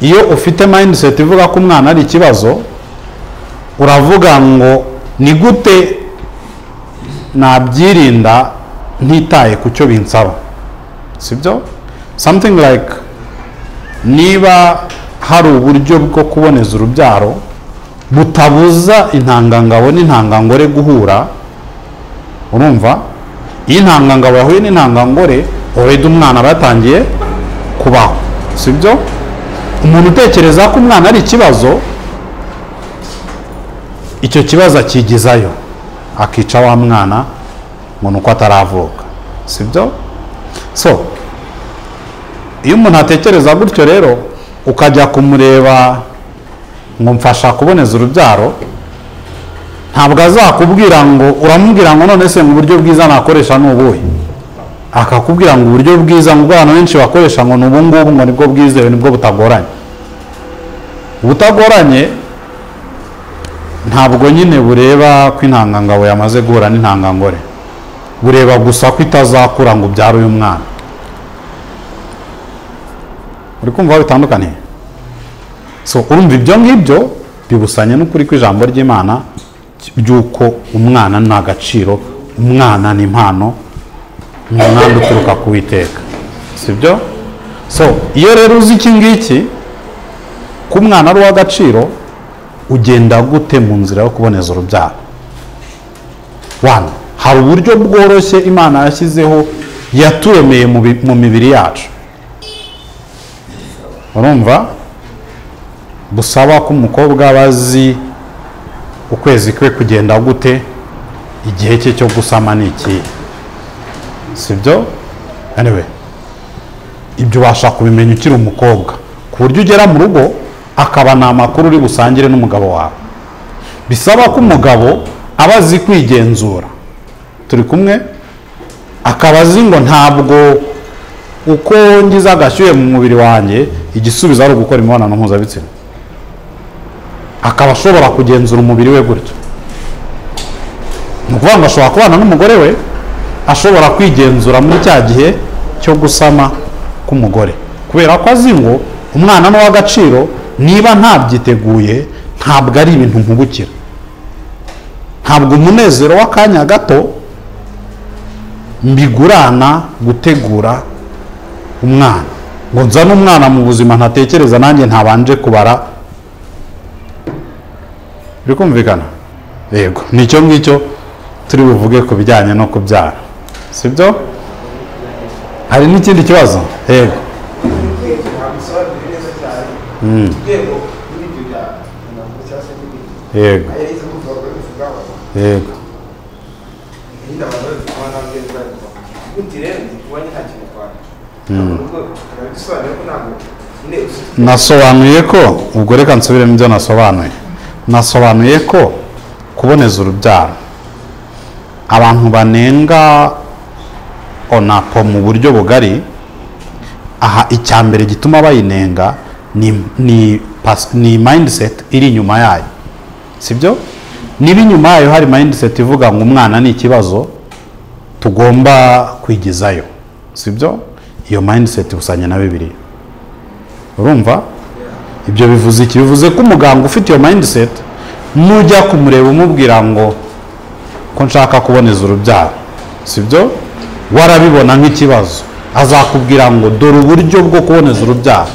Iyo ufite mindset ivuga ko umwana ari ikibazo, uravuga ngo ni gute nabyirinda ntitaye ku cyo binsaba, sibyo? Something like niba hari uburyo bwo kuboneza urubyaro butabuza intangangabo n'intangangore guhura, urumva? Iyo intangangabo yahuye n'intangangore already umwana batangiye kubaho, sibyo? Umuntu utekereza ko umwana ari ikibazo, icyo kibazo akigizayo akica wa mwana ngo nuko ataravuka, sibyo? So iyo umuntu atekereza gutyo rero ukajya kumureba ngo mfasha kuboneza urubyaro, ntabwo azakubwira ngo, uramubwira ngo none se mu buryo bwiza nakoresha ni ubuhe, akakubwira ngo uburyo bwiza ngo abantu benshi bakoresha ngo ni ubu ngubu ngo nibwo bwizewe nibwo butagoranye. Ubutagoranye ntabwo nyine bureba ko intangangabo yamaze guhura n'intangangore, bureba gusa ko itazakura ngo ubyare uyu mwana. uri kumva aho bitandukaniye? So urumva ibyo ngibyo bibusanye n'ukuri kw'ijambo ry'Imana by'uko umwana ni agaciro, umwana ni impano, ni umwanda uturuka ku Uwiteka, sibyo? So iyo rero uzi iki ngiki ko umwana ari uw'agaciro, ugenda gute mu nzira yo kuboneza urubyaro? One, hari uburyo bworoshye Imana yashyizeho yaturemeye mu mibiri yacu, urumva, busaba ko umukobwa bazi ukwezi kwe kugenda gute, igihe cye cyo gusama ni iki, sibyo? Anyway, ibyo ubasha kubimenya ukiri umukobwa, ku buryo ugera mu rugo akaba nta makuru uri busangire n'umugabo wawe. Bisaba ko umugabo aba azi kwigenzura, turi kumwe, akaba azi ngo ntabwo uko ngize agashyuhe mu mubiri wanjye igisubizo ari ugukora imibonano mpuzabitsina, akaba ashobora kugenzura umubiri we gutyo. Ni ukuvuga ngo ashobora kubana n'umugore we, ashobora kwigenzura muri cya gihe cyo gusama k'umugore, kubera ko azi ngo umwana ni uw'agaciro, niba ntabyiteguye ntabwo ari ibintu mpubukira, ntabwo umunezero w'akanya gato mbigurana gutegura umwana, ngo nzane umwana mu buzima ntatekereza nanjye ntabanje kubara. Biri kumvikana? Yego, nicyo ngicyo turi buvuge ku bijyanye no kubyara, sibyo? Hari n'ikindi kibazo? Yego. Yego. Yego. Nasobanuye ko, ubwo reka nsubiremo ibyo nasobanuye ko kuboneza urubyaro abantu banenga onapo mu buryo bugari. Aha icya mbere gituma bayinenga ni mindset iri inyuma yayo, sibyo? Niba inyuma yayo hari mindset ivuga ngo umwana ni ikibazo tugomba kwigizayo, sibyo? Iyo mindset usanye na Bibiliya, urumva? Ibyo bivuze iki? Bivuze ko umuganga ufite iyo mindset nujya kumureba umubwira ngo ko nshaka kuboneza urubyaro, sibyo, warabibona nk'ikibazo, azakubwira ngo dore uburyo bwo kuboneza urubyaro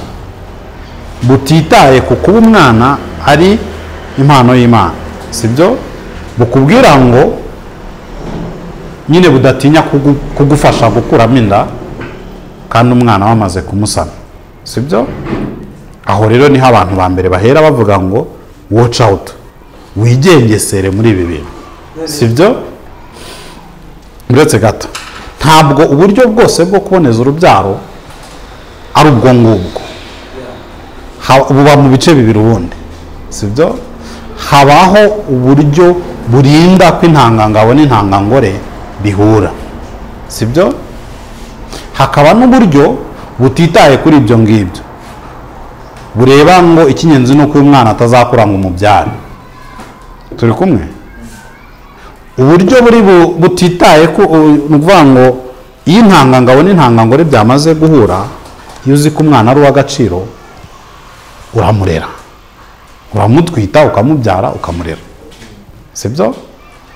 butitaye ku kuba umwana ari impano y'Imana, sibyo, bukubwira ngo nyine budatinya kugufasha gukuramo inda kandi umwana wamaze kumusana, sibyo? Aho rero niho abantu ba mbere bahera bavuga ngo watch out, wigengesere muri ibi bintu, sibyo? Uretse gato, ntabwo uburyo bwose bwo kuboneza urubyaro ari ubwo ngubwo, buba mu bice bibiri ubundi, sibyo? Habaho uburyo burinda ko intangangabo n'intangangore bihura, sibyo? Hakaba n'uburyo butitaye kuri ibyo ngibyo, bureba ngo icy'ingenzi ni uko uyu mwana atazakura ngo umubyare. Turi kumwe? Uburyo buri butitaye ko ni ukuvuga ngo iyo intangangabo n'intangangore byamaze guhura, iyo uzi ko umwana ari uw'agaciro uramurera, uramutwita ukamubyara ukamurera, sibyo?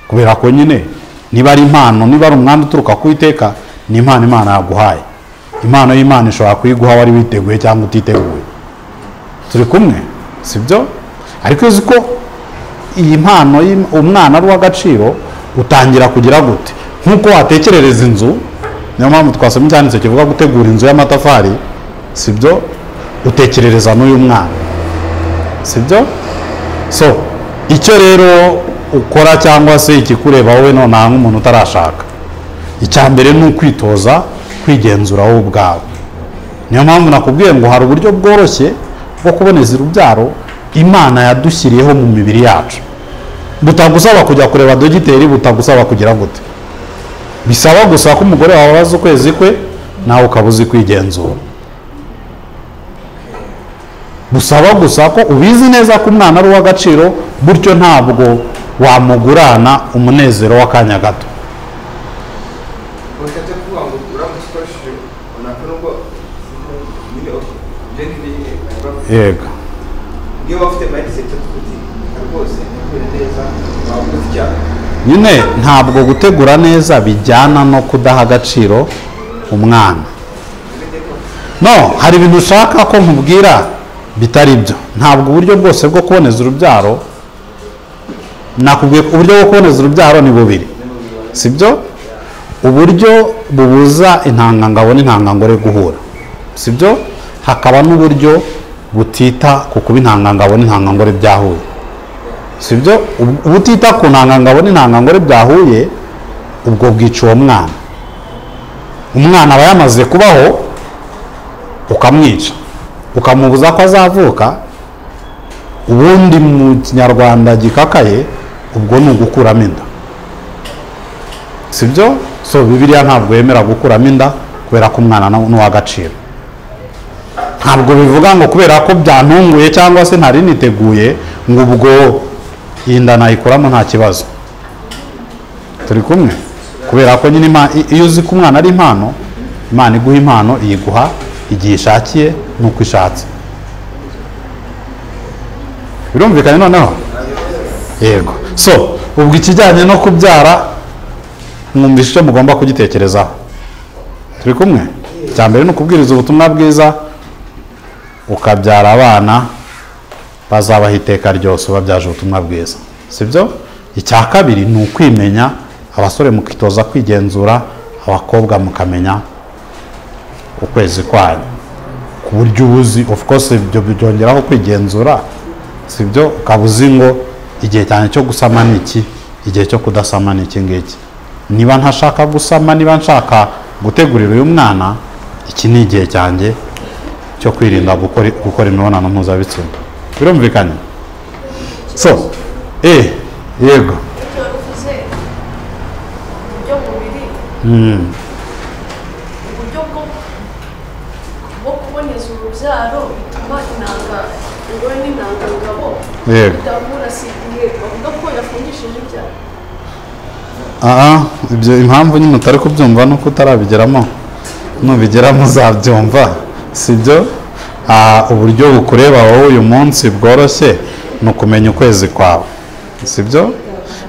Kubera ko nyine niba ari impano, niba ari umwanda uturuka ku Uwiteka, ni impano Imana yaguhaye. Impano y'Imana ishobora kuyiguha wari witeguye cyangwa utiteguye. Turi kumwe, sibyo? Ariko uzi ko iyi mpano umwana ari uw'agaciro, utangira kugira gute? Nk'uko watekerereza inzu, niyo mpamvu twasomye icyanditse kivuga gutegura inzu y'amatafari, sibyo? Utekerereza n'uyu mwana, sibyo? So icyo rero ukora cyangwa se ikikureba wowe nonaha nk'umuntu utarashaka, icya mbere ni ukwitoza kwigenzura wowe ubwawe. Niyo mpamvu nakubwiye ngo hari uburyo bworoshye bwo kuboneza urubyaro Imana yadushyiriyeho mu mibiri yacu, butagusaba kujya kureba dogiteri, butagusaba kugira gute, bisaba gusa ko umugore wawe abaza ukwezi kwe nawe ukaba uzi kwigenzura. busaba gusa ko ubizi neza ko umwana ari uw'agaciro, buryo ntabwo wamugurana umunezero w'akanya gato. Yego. Nyine ntabwo gutegura neza bijyana no kudaha agaciro umwana. No, hari ibintu ushaka ko nkubwira bitari byo. Ntabwo uburyo bwose bwo kuboneza urubyaro, nakubwiye uburyo bwo kuboneza urubyaro ni bubiri, sibyo? Uburyo bubuza intangangabo n'intangangore guhura, sibyo? Hakaba n'uburyo butita ku kuba intangangabo n'intangangore byahuye, sibyo? Ubutita ku ntangangabo n'intangangore byahuye, ubwo bwica uwo mwana. Umwana aba yamaze kubaho, ukamwica, ukamubuza ko azavuka, ubundi mu kinyarwanda gikakaye, ubwo ni ugukuramo inda, sibyo? So Bibiliya ntabwo yemera gukuramo inda kubera ko umwana ni uw'agaciro. Ntabwo bivuga ngo kubera ko byantunguye cyangwa se ntari niteguye ngo ubwo iyi nda nayikuramo nta kibazo. Turi kumwe? Kubera ko nyine iyo uzi ko umwana ari impano, Imana iguha impano, iyiguha igihe ishakiye nuko ishatse. Birumvikanye noneho? Yego. So ubwo ikijyanye no kubyara mwumvishe icyo mugomba kugitekerezaho. Turi kumwe? Icya mbere ni ukubwiriza ubutumwa bwiza, ukabyara abana bazabaha iteka ryose ubabyaje ubutumwa bwiza, sibyo? Icya kabiri ni ukwimenya, abasore mukitoza kwigenzura, abakobwa mukamenya ukwezi kwanyu ku buryo ubuzi. Of course ibyo byongeraho kwigenzura, sibyo? Ukaba uzi ngo igihe cyane cyo gusama ni iki, igihe cyo kudasama ni iki ngiki. Niba ntashaka gusama, niba nshaka gutegurira uyu mwana, iki ni igihe cyanjye cyo kwirinda gukora imibonano mpuzabitsina. Birumvikanye? So yego. Uburyo bwo kuboneza urubyaro bituma ingore n'intangangabo bidahura, si bavuga ko yafungishije ibyaha. Ibyo impamvu nyine utari kubyumva nuko utarabigeramo, nubigeramo uzabyumva, sibyo? Uburyo bukureba wowe uyu munsi bworoshye ni ukumenya ukwezi kwawe, sibyo?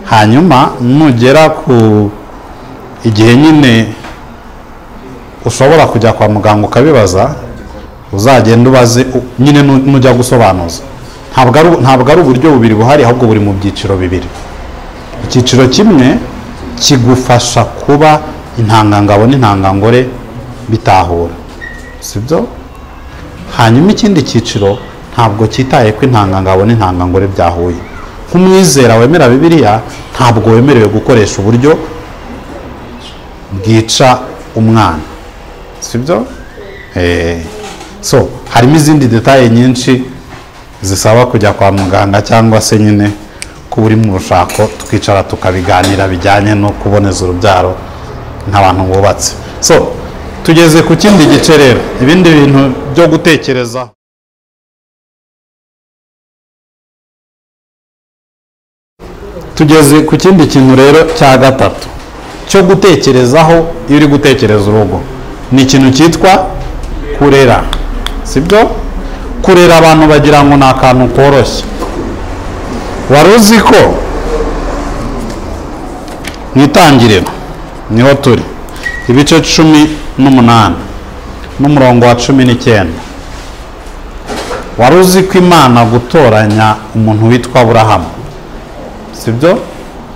Hanyuma nugera ku igihe nyine ushobora kujya kwa muganga ukabibaza, uzagenda ubaze nyine nujya gusobanuza. Ntabwo ari uburyo bubiri buhari, ahubwo buri mu byiciro bibiri. Icyiciro kimwe kigufasha kuba intangangabo n'intangangore bitahura, sibyo? Hanyuma ikindi cyiciro ntabwo cyitaye ko intangangabo n'intangangore byahuye. Nk'umwizera wemera Bibiliya, ntabwo wemerewe gukoresha uburyo bwica umwana, sibyo? So harimo izindi detaye nyinshi zisaba kujya kwa muganga, cyangwa se nyine kuba uri mu rushako twicara tukabiganira bijyanye no kuboneza urubyaro nk'abantu bubatse. So tugeze ku kindi gice rero, ibindi bintu byo gutekereza. Tugeze ku kindi kintu rero cya gatatu cyo gutekerezaho iyo uri gutekereza urugo, ni ikintu cyitwa kurera, sibyo? Kurera abantu bagira ngo ni akantu koroshye. Wari uzi ko mu itangiriro niho turi, ibice 18 n'umurongo wa 19, wari uzi ko Imana gutoranya umuntu witwa Aburahamu, sibyo?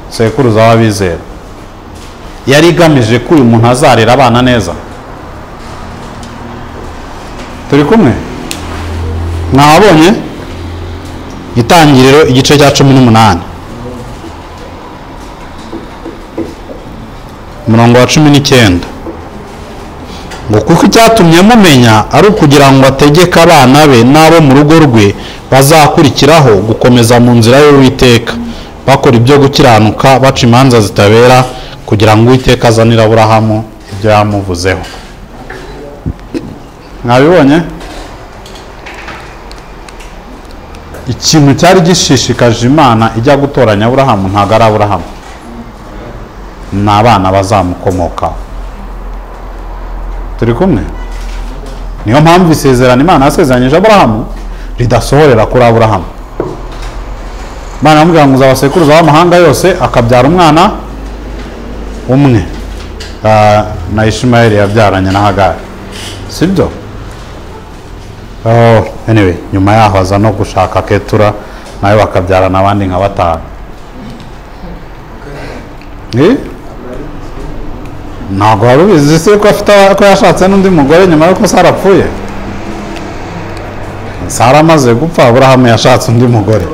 Sekuruza w'abizera, yari igamije ko uyu muntu azarera abana neza. Turi kumwe? Mwabonye itangiriro igice cya 18 umurongo wa 19, ngo kuko icyatumye mumenya ari ukugira ngo ategeke abana be n'abo mu rugo rwe bazakurikiraho gukomeza mu nzira y'Uwiteka, bakora ibyo gukiranuka, baca imanza zitabera, kugira ngo Uwiteka azanire Aburahamu ibyo yamuvuzeho. Mwabibonye? ikintu cyari gishishikaje Imana ijya gutoranya Aburahamu ntabwo ari Aburahamu, ni abana bazamukomokaho. Turi kumwe? Niyo mpamvu isezerano Imana yasezeranyije Aburahamu ridasohorera kuri Aburahamu. Imana yamubwira ngo uzabasekuruza w'amahanga yose, akabyara umwana umwe, na Ishimayeli yabyaranye na Hagari, sibyo? Anyway, nyuma yaho aza no gushaka Ketura, nawe bakabyarana abandi nka 5. Ntabwo wari ubizi se ko yashatse n'undi mugore nyuma y'uko Sara apfuye? Sara amaze gupfa, Aburahamu yashatse undi mugore.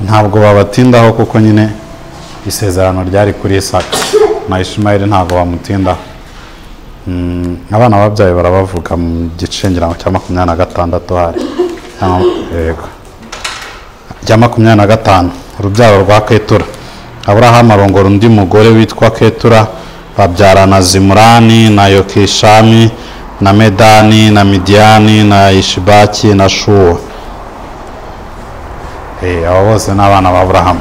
Ntabwo babatindaho kuko nyine isezerano ryari kuri Isaka, na Ishimayeli ntabwo bamutindaho. Abana babyaye barabavuga mu gice ngira cya 26 hari. Yego. Cya 25 urubyaro rwa Ketura. Aburahamu arongora undi mugore witwa Ketura, babyarana Zimurani na Yokishami na Medani na Midiani na Ishibaki na Shuwa. Abo bose n'abana ba Aburahamu.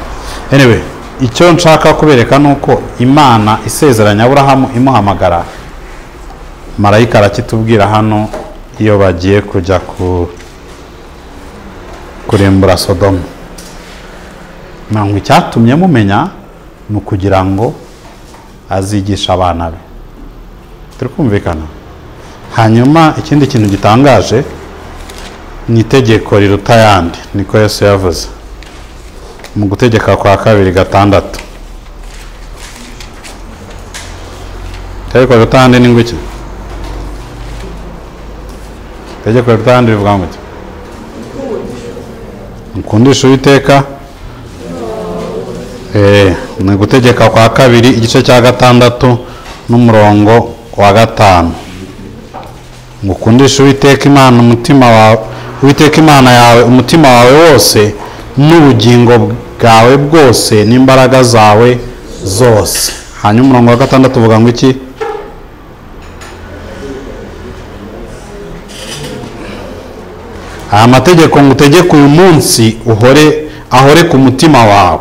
Anyway, icyo nshaka kubereka nuko Imana isezeranya Aburahamu imuhamagara, marayika arakitubwira hano iyo bagiye kujya kurimbura Sodomu. Ntabwo icyatumye mumenya ni ukugira ngo azigisha abana be. Turi kumvikana? Hanyuma ikindi kintu gitangaje ni itegeko riruta ayandi, niko Yesu yavuze mu gutegeka kwa 2:6. Itegeko riruta ayandi ni ngwiki? Itegeko riruta ayandi rivuga ngo iki? Mukundisha Uwiteka. Ni gutegeka kwa 2 igice cya 6 n'umurongo wa 5. Ngukundisha Uwiteka Imana umutima wawe, Uwiteka Imana yawe umutima wawe wose n'ubugingo bwawe bwose n'imbaraga zawe zose. Hanyuma umurongo wa 6 uvuga ngo iki? Aya mategeko ngutegeka uyu munsi ahore ku mutima wawe,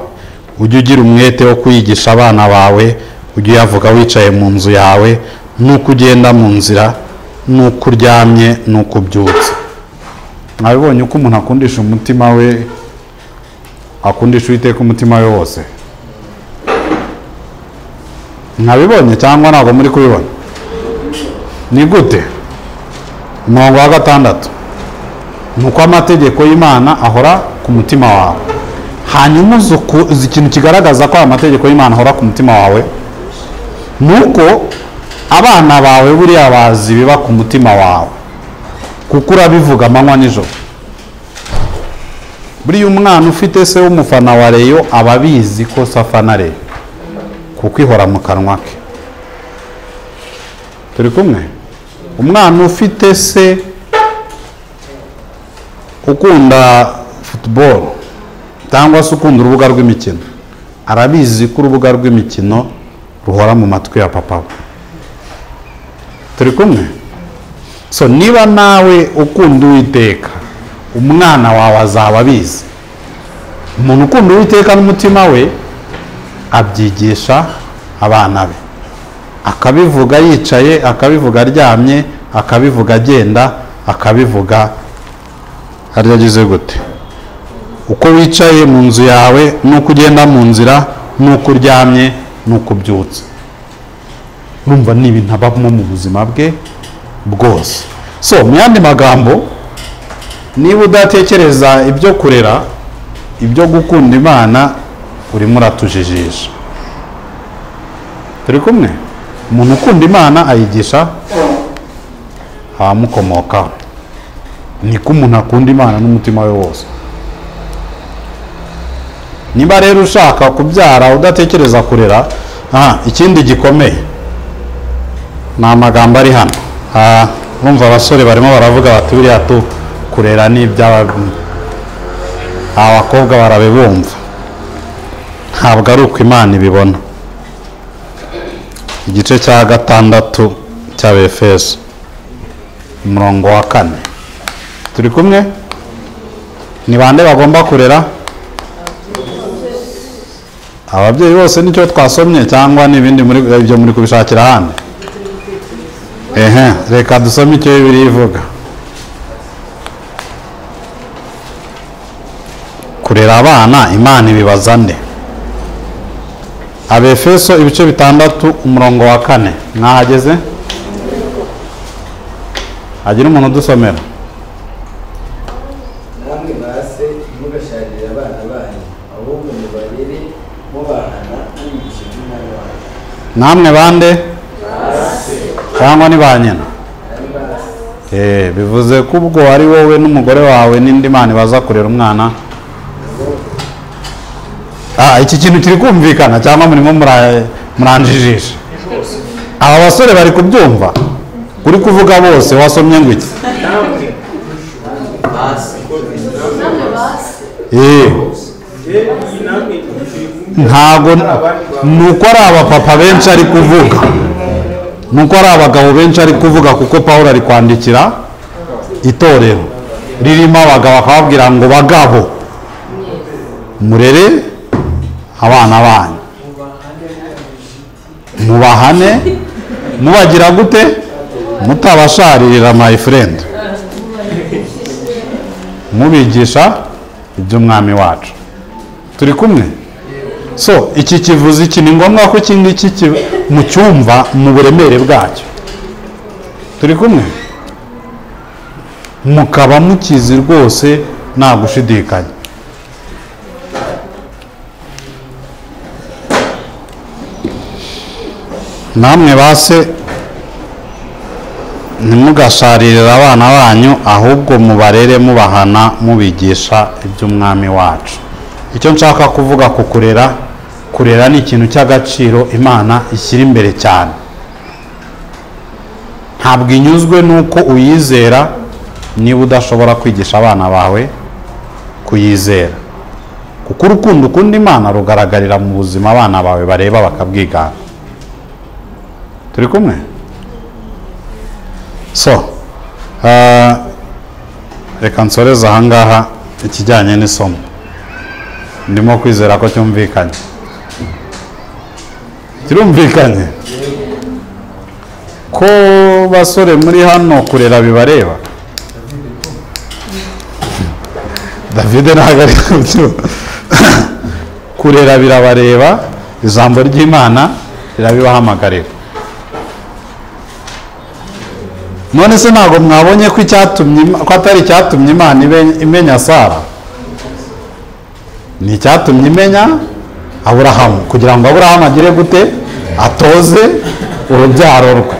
ujye ugira umwete wo kwigisha abana bawe, ujye uyavuga wicaye mu nzu yawe, nuko ugenda mu nzira, nuko uryamye, nuko ubyutse. Mwabibonye uko umuntu akundisha umutima we, akundisha Uwiteka umutima we wose? Mwabibonye cyangwa ntabwo muri kubibona? Ni gute? Umurongo wa 6, nuko amategeko y'Imana ahora ku mutima wawe. Hanyuma uzi ikintu kigaragaza ko amategeko y'Imana ahora ku mutima wawe, nuko abana bawe buriya bazi biba ku mutima wawe, kuko urabivuga amanywa nijoro. Buriya umwana ufite se w'umufana wa Reyo aba abizi ko se afana Reyo, kuko ihora mu kanwa ke. Turi kumwe? Umwana ufite se ukunda football cyangwa se ukunda urubuga rw'imikino, arabizi ko urubuga rw'imikino ruhora mu matwi ya papa we. Turi kumwe? So niba nawe ukunda Uwiteka, umwana wawe azaba abizi. Umuntu ukunda Uwiteka n'umutima we abyigisha abana be, akabivuga yicaye, akabivuga aryamye, akabivuga agenda, akabivuga haryagize gute. Uko wicaye mu nzu yawe, nuko ugenda mu nzira, nuko uryamye, nuko ubyutse. Urumva ni ibintu abamo mu buzima bwe bwose. So mu yandi magambo, niba udatekereza ibyo kurera, ibyo gukunda Imana, urimo uratujijisha. Turi kumwe? Umuntu ukunda Imana ayigisha abamukomokaho. Niko umuntu akunda Imana n'umutima we wose. Niba rero ushaka kubyara udatekereza kurera, ikindi gikomeye ni amagambo ari hano. Urumva abasore barimo baravuga bati buriya kurera ni iby'abagabo, abakobwa barabibumva. Ntabwo ari uko Imana ibibona. Igice cya 6 cy'Abefeso umurongo wa 4. Turi kumwe? ni bande bagomba kurera? Ababyeyi bose nicyo twasomye cyangwa n'ibindi ibyo muri kubishakira ahandi? Reka dusome icyo Bibiliya ivuga. Kurera abana Imana ibibaza nde? Abefeso ibice 6 umurongo wa 4 mwahageze? Hagira umuntu dusomera. Namwe base mugasharira abana banyu ahubwo mubarere mubahana n'imigisha y'Imana wanyu. Namwe bande? Cyangwa ni ba nyina? Bivuze ko ubwo ari wowe n'umugore wawe n'indi Mana baza kurera umwana. Iki kintu kiri kumvikana cyangwa murimo muranjijisha? Aba basore bari kubyumva? Kuri kuvuga bose wasomye ngo iki? Ntago nuko ari abapapa benshi ari kuvuga, nuko ari abagabo benshi ari kuvuga, kuko Pawulo ari kwandikira itorero ririmo abagabo akababwira ngo bagabo murere abana banyu, mubahane, mubagira gute? Mutabasharirira my friend, mubigisha iby'umwami wacu. Turi kumwe? So iki kivuze iki ni ngombwa ko iki ngiki mu cyumva mu buremere bwacyo. Turi kumwe? Mukaba mukizi rwose nta gushidikanya. Namwe base ntimugasharirira abana banyu ahubwo mubarere mubahana mubigisha iby'umwami wacu. Icyo nshaka kuvuga ku kurera ni ikintu cy'agaciro Imana ishyira imbere cyane. Ntabwo inyuzwe nuko uyizera niba udashobora kwigisha abana bawe kuyizera, kuko urukundo ukunda Imana rugaragarira mu buzima abana bawe bareba bakabwigana. Turi kumwe? So reka nsoreze ahangaha ikijyanye n'isomo. Ndimo kwizera ko cyumvikanye. Kirumvikanye? Ko basore muri hano kurera bibareba? David ntabwo ari kubyo. Kurera birabareba, ijambo ry'Imana rirabibahamagarira. None se ntabwo mwabonye ko atari icyatumye Imana imenya Sara? Ni icyatumye imenya Aburahamu, kugira ngo Aburahamu agire gute? Atoze urubyaro rwe.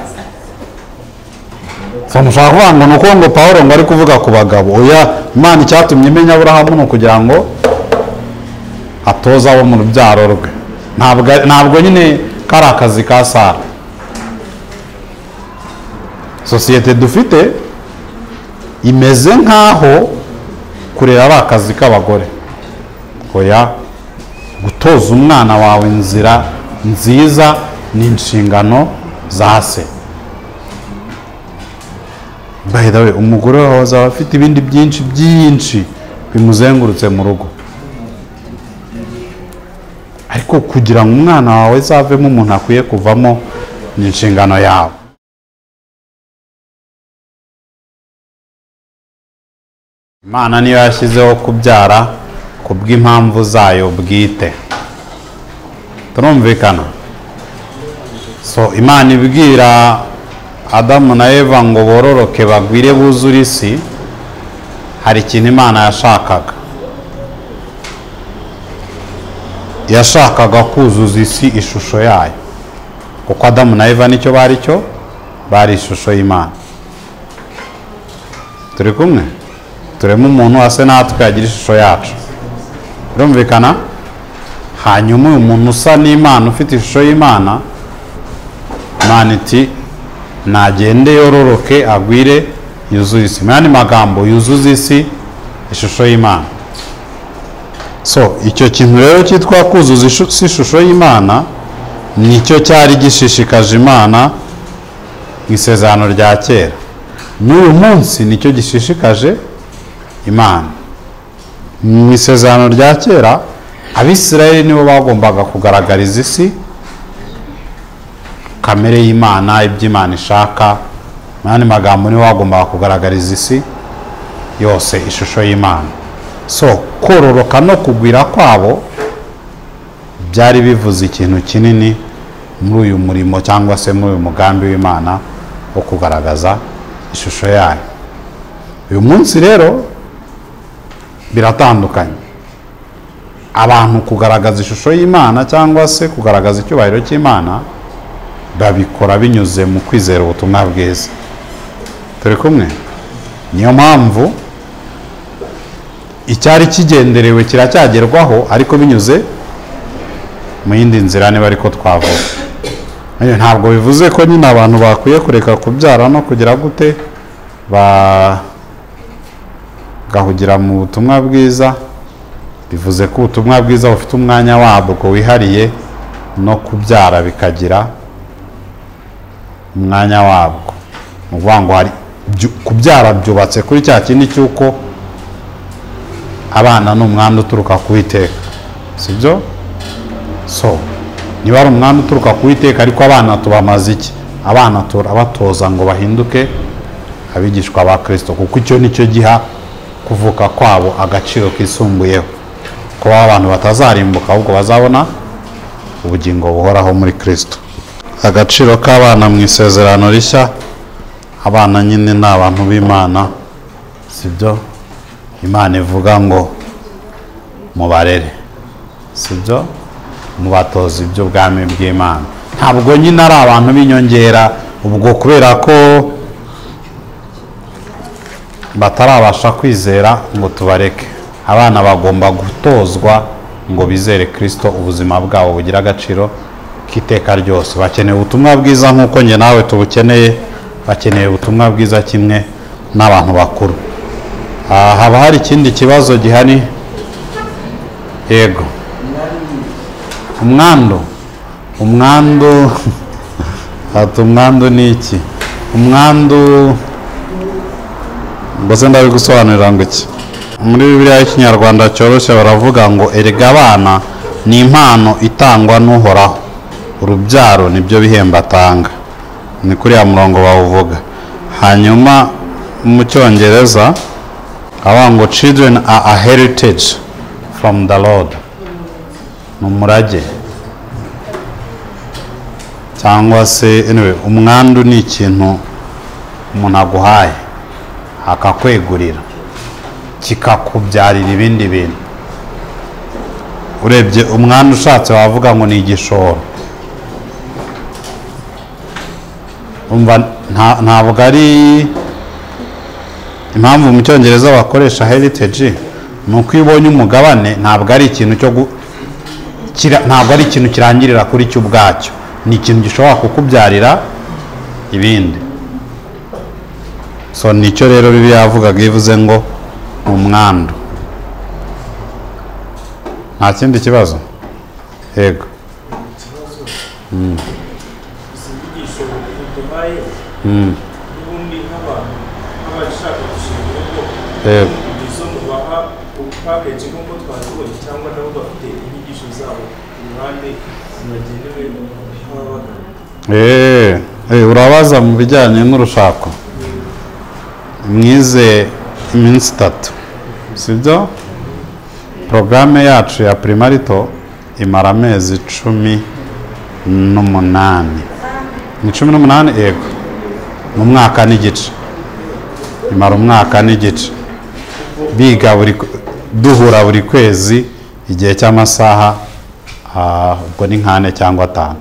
So mushaka kuvuga ngo nuko ngo Pawulo ngo ari kuvuga ku bagabo. Oya, Imana icyatumye imenya Aburahamu no kugira ngo atoza abo mu rubyaro rwe. Ntabwo nyine kari akazi ka Sara. Sosiyete dufite imeze nkaho kurera ari akazi k'abagore. Oya, gutoza umwana wawe inzira nziza ni inshingano za se. By the way, umugore wawe azaba afite ibindi byinshi bimuzengurutse mu rugo, ariko kugira ngo umwana wawe azavemo umuntu akwiye kuvamo ni inshingano yawe. Imana niyo yashyizeho kubyara kubw'impamvu zayo bwite. Turumvikana? So Imana ibwira Adamu na Eva ngo bororoke bagwire buzure isi, hari ikintu Imana yashakaga. Yashakaga kuzuza isi ishusho yayo, kuko Adamu na Eva nicyo bari ishusho y'Imana. Turi kumwe? Turemo umuntu ase natwe agira ishusho yacu. Birumvikana? Hanyuma uyu muntu usa n'Imana, ufite ishusho y'Imana, Imana iti nagende yororoke agwire yuzuze isi. Mu magambo, yuzuze isi ishusho y'Imana. So icyo kintu rero cyitwa kuzuza ishusho y'Imana nicyo cyari gishishikaje Imana mu isezerano rya kera. N'uyu munsi nicyo gishishikaje Imana. mu isezerano rya kera abisirayeli nibo bagombaga kugaragariza isi kamere y'Imana, iby'Imana ishaka. mu yandi magambo nibo bagombaga kugaragariza isi yose ishusho y'Imana. So kororoka no kugwira kwabo byari bivuze ikintu kinini muri uyu murimo cyangwa se muri uyu mugambi w'Imana wo kugaragaza ishusho yayo. Uyu munsi rero biratandukanye. Abantu kugaragaza ishusho y'Imana cyangwa se kugaragaza icyubahiro cy'Imana babikora binyuze mu kwizera ubutumwa bwiza. Turi kumwe? Niyo mpamvu icyari kigenderewe kiracyagerwaho ariko binyuze mu yindi nzira niba ariko twavuga. Ntabwo bivuze ko nyine abantu bakwiye kureka kubyara no kugira gute bagahugira mu butumwa bwiza. Bivuze ko ubutumwa bwiza bufite umwanya wabwo wihariye no kubyara bikagira umwanya wabwo. Ni ukuvuga ngo hari kubyara byubatse kuri cya kindi cy'uko abana ni umwanda uturuka ku Uwiteka, sibyo? So niba ari umwanda uturuka ku Uwiteka ariko abana tubamaze iki? Abana turabatoza ngo bahinduke abigishwa ba Kristo, kuko icyo nicyo giha kuvuka kwabo agaciro kisumbuyeho, ko abantu batazarimbuka ahubwo bazabona ubugingo buhoraho muri Kristo. Agaciro k'abana mu isezerano rishya, abana nyine ni abantu b'Imana, sibyo? Imana ivuga ngo mubarere, sibyo? Mubatoza iby'ubwami bw'Imana. Ntabwo nyine ari abantu b'inyongera ubwo kubera ko batarabasha kwizera ngo tubareke. Abana bagomba gutozwa ngo bizere Kristo, ubuzima bwabo bugira agaciro k'iteka ryose. Bakeneye ubutumwa bwiza nk'uko njye nawe tubukeneye. Bakeneye ubutumwa bwiza kimwe n'abantu bakuru. Haba hari ikindi kibazo gihari? Yego. Umwandu ati umwandu ni iki? Umwandu mbese ndabigusobanurira ngo iki? Muri Bibiliya y'Ikinyarwanda cyoroshye baravuga ngo erega abana ni impano itangwa n'Uhoraho, urubyaro nibyo bihembo atanga. Ni kuri ya murongo bawuvuga. Hanyuma mu Cyongereza avuga ngo children are a heritage from the Lord. Ni umurage cyangwa se anyway, umwandu ni ikintu umuntu aguhaye akakwegurira kikakubyarira ibindi bintu. Urebye umwandu ushatse wavuga ngo ni igishoro. Ntabwo ari impamvu mu Cyongereza bakoresha heritage, ni uko iyo ubonye umugabane ntabwo ari ikintu ntabwo ari ikintu kirangirira kuri cyo ubwacyo, ni ikintu gishobora kukubyarira ibindi. So nicyo rero Bibiliya yavugaga ivuze ngo umwandu. Nta kindi kibazo? Yego. Urabaza mu bijyanye n'urushako. Mwize iminsi 3, sibyo? Porogaramu yacu ya primarito imara amezi 18. Ni 18? Yego. Mu mwaka n'igice. Imara umwaka n'igice. Biga duhura buri kwezi igihe cy'amasaha ubwo ni 4 cyangwa 5.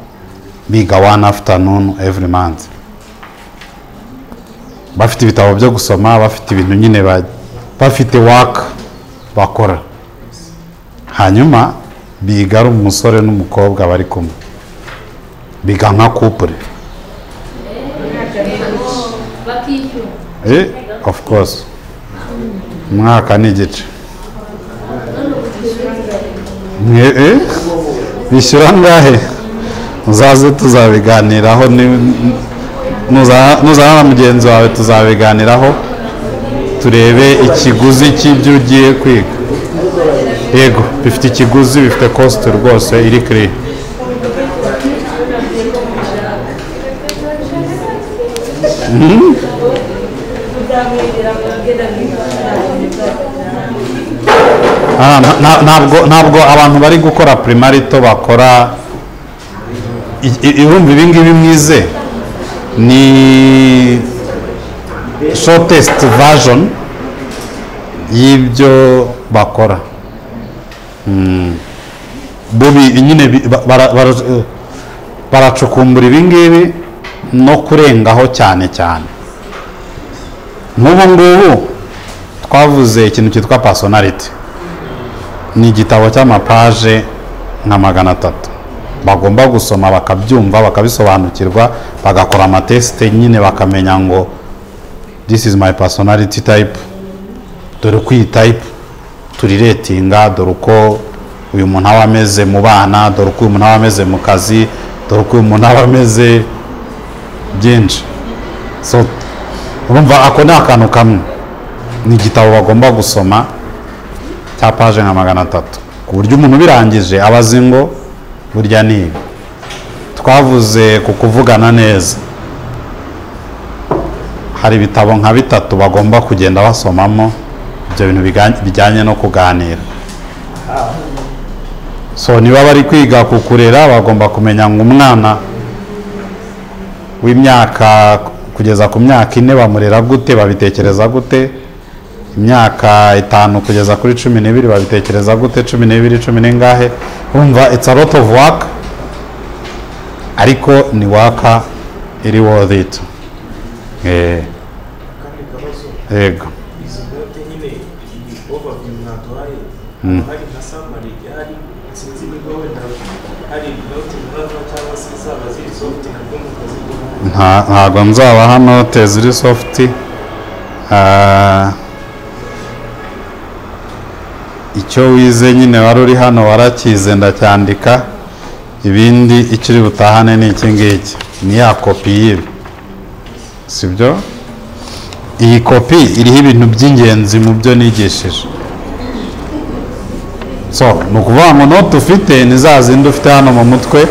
Biga 1 afternoon every month. Bafite ibitabo byo gusoma, bafite ibintu nyine bafite work bakora. Hanyuma biga ari umusore n'umukobwa bari kumwe. Biga nka couple. Of course. Mwaka n'igice. Bishyura ngahe? Uzaze tuzabiganiraho, nuzana na mugenzi wawe tuzabiganiraho turebe ikiguzi cy'ibyo ugiye kwiga. yego bifite ikiguzi, bifite cost rwose iri clear. Ntabwo abantu bari gukora primarito bakora ibumva ibingibi mwize ni shortest version y'ibyo bakora. Bubi nyine baracukumbura ibingibi no kurengaho cyane cyane. Nk'ubu ngubu twavuze ikintu cyitwa personality, ni igitabo cy'amapaje nka 300 bagomba gusoma bakabyumva bakabisobanukirwa bagakora amatesite nyine bakamenya ngo this is my personality type, dore uko iyi type turi ratinga, dore uko uyu muntu aba ameze mu bana, dore uko uyu muntu aba ameze mu kazi, dore uko uyu muntu aba ameze byinshi. So urumva ako ni akantu kamwe, ni igitabo bagomba gusoma cya paje nka 300 ku buryo umuntu birangije abazi ngo burya ni twavuze ku kuvugana neza. Hari ibitabo nka 3 bagomba kugenda basomamo ibyo bintu bijyanye no kuganira. So niba bari kwiga kukurera bagomba kumenya ngo umwana w'imyaka kugeza ku myaka 4 bamurera gute, babitekereza gute, imyaka 5 kugeza kuri 12 babitekereza gute, 12 10 n'ingahe. Urumva it's a lot of work, ariko ni work iri worth it. Yego. Ntabwo nzabaha note ziri soft. Icyo wize nyine wari uri hano warakize ndacyandika, ibindi ikiri butahane ni iki ngiki, ni ya kopi y'ibi, sibyo? Iyi kopi iriho ibintu by'ingenzi mu byo nigishije. So ni ukuvuga ngo note ufite ni za zindi ufite hano mu mutwe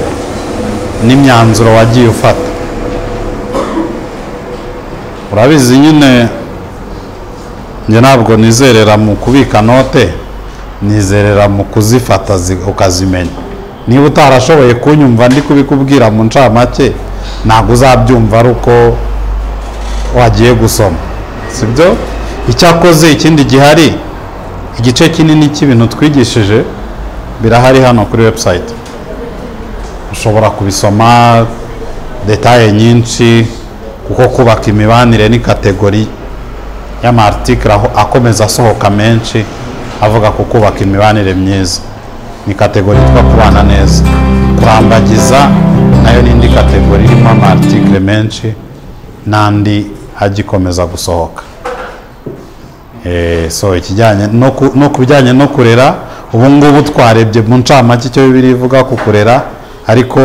n'imyanzuro wagiye ufata. Urabizi nyine njye ntabwo nizerera mu kubika note, nizerera mu kuzifata ukazimenya. Niba utarashoboye kunyumva ndi kubikubwira mu ncamake, ntabwo uzabyumva ari uko wagiye gusoma, sibyo? Icyakoze ikindi gihari, igice kinini cy'ibintu twigishije birahari hano kuri website, ushobora kubisoma detaye nyinshi, kuko kubaka imibanire ni kategori y'amartikle akomeza asohoka menshi avuga ku kubaka imibanire myiza, ni kategori yitwa kubana neza. Kurambagiza nayo n'indi kategori irimo amartikle menshi n'andi agikomeza gusohoka. So ikijyanye no kubijyanye no kurera, ubu ngubu twarebye mu ncamake icyo Bibiliya ivuga ku kurera, ariko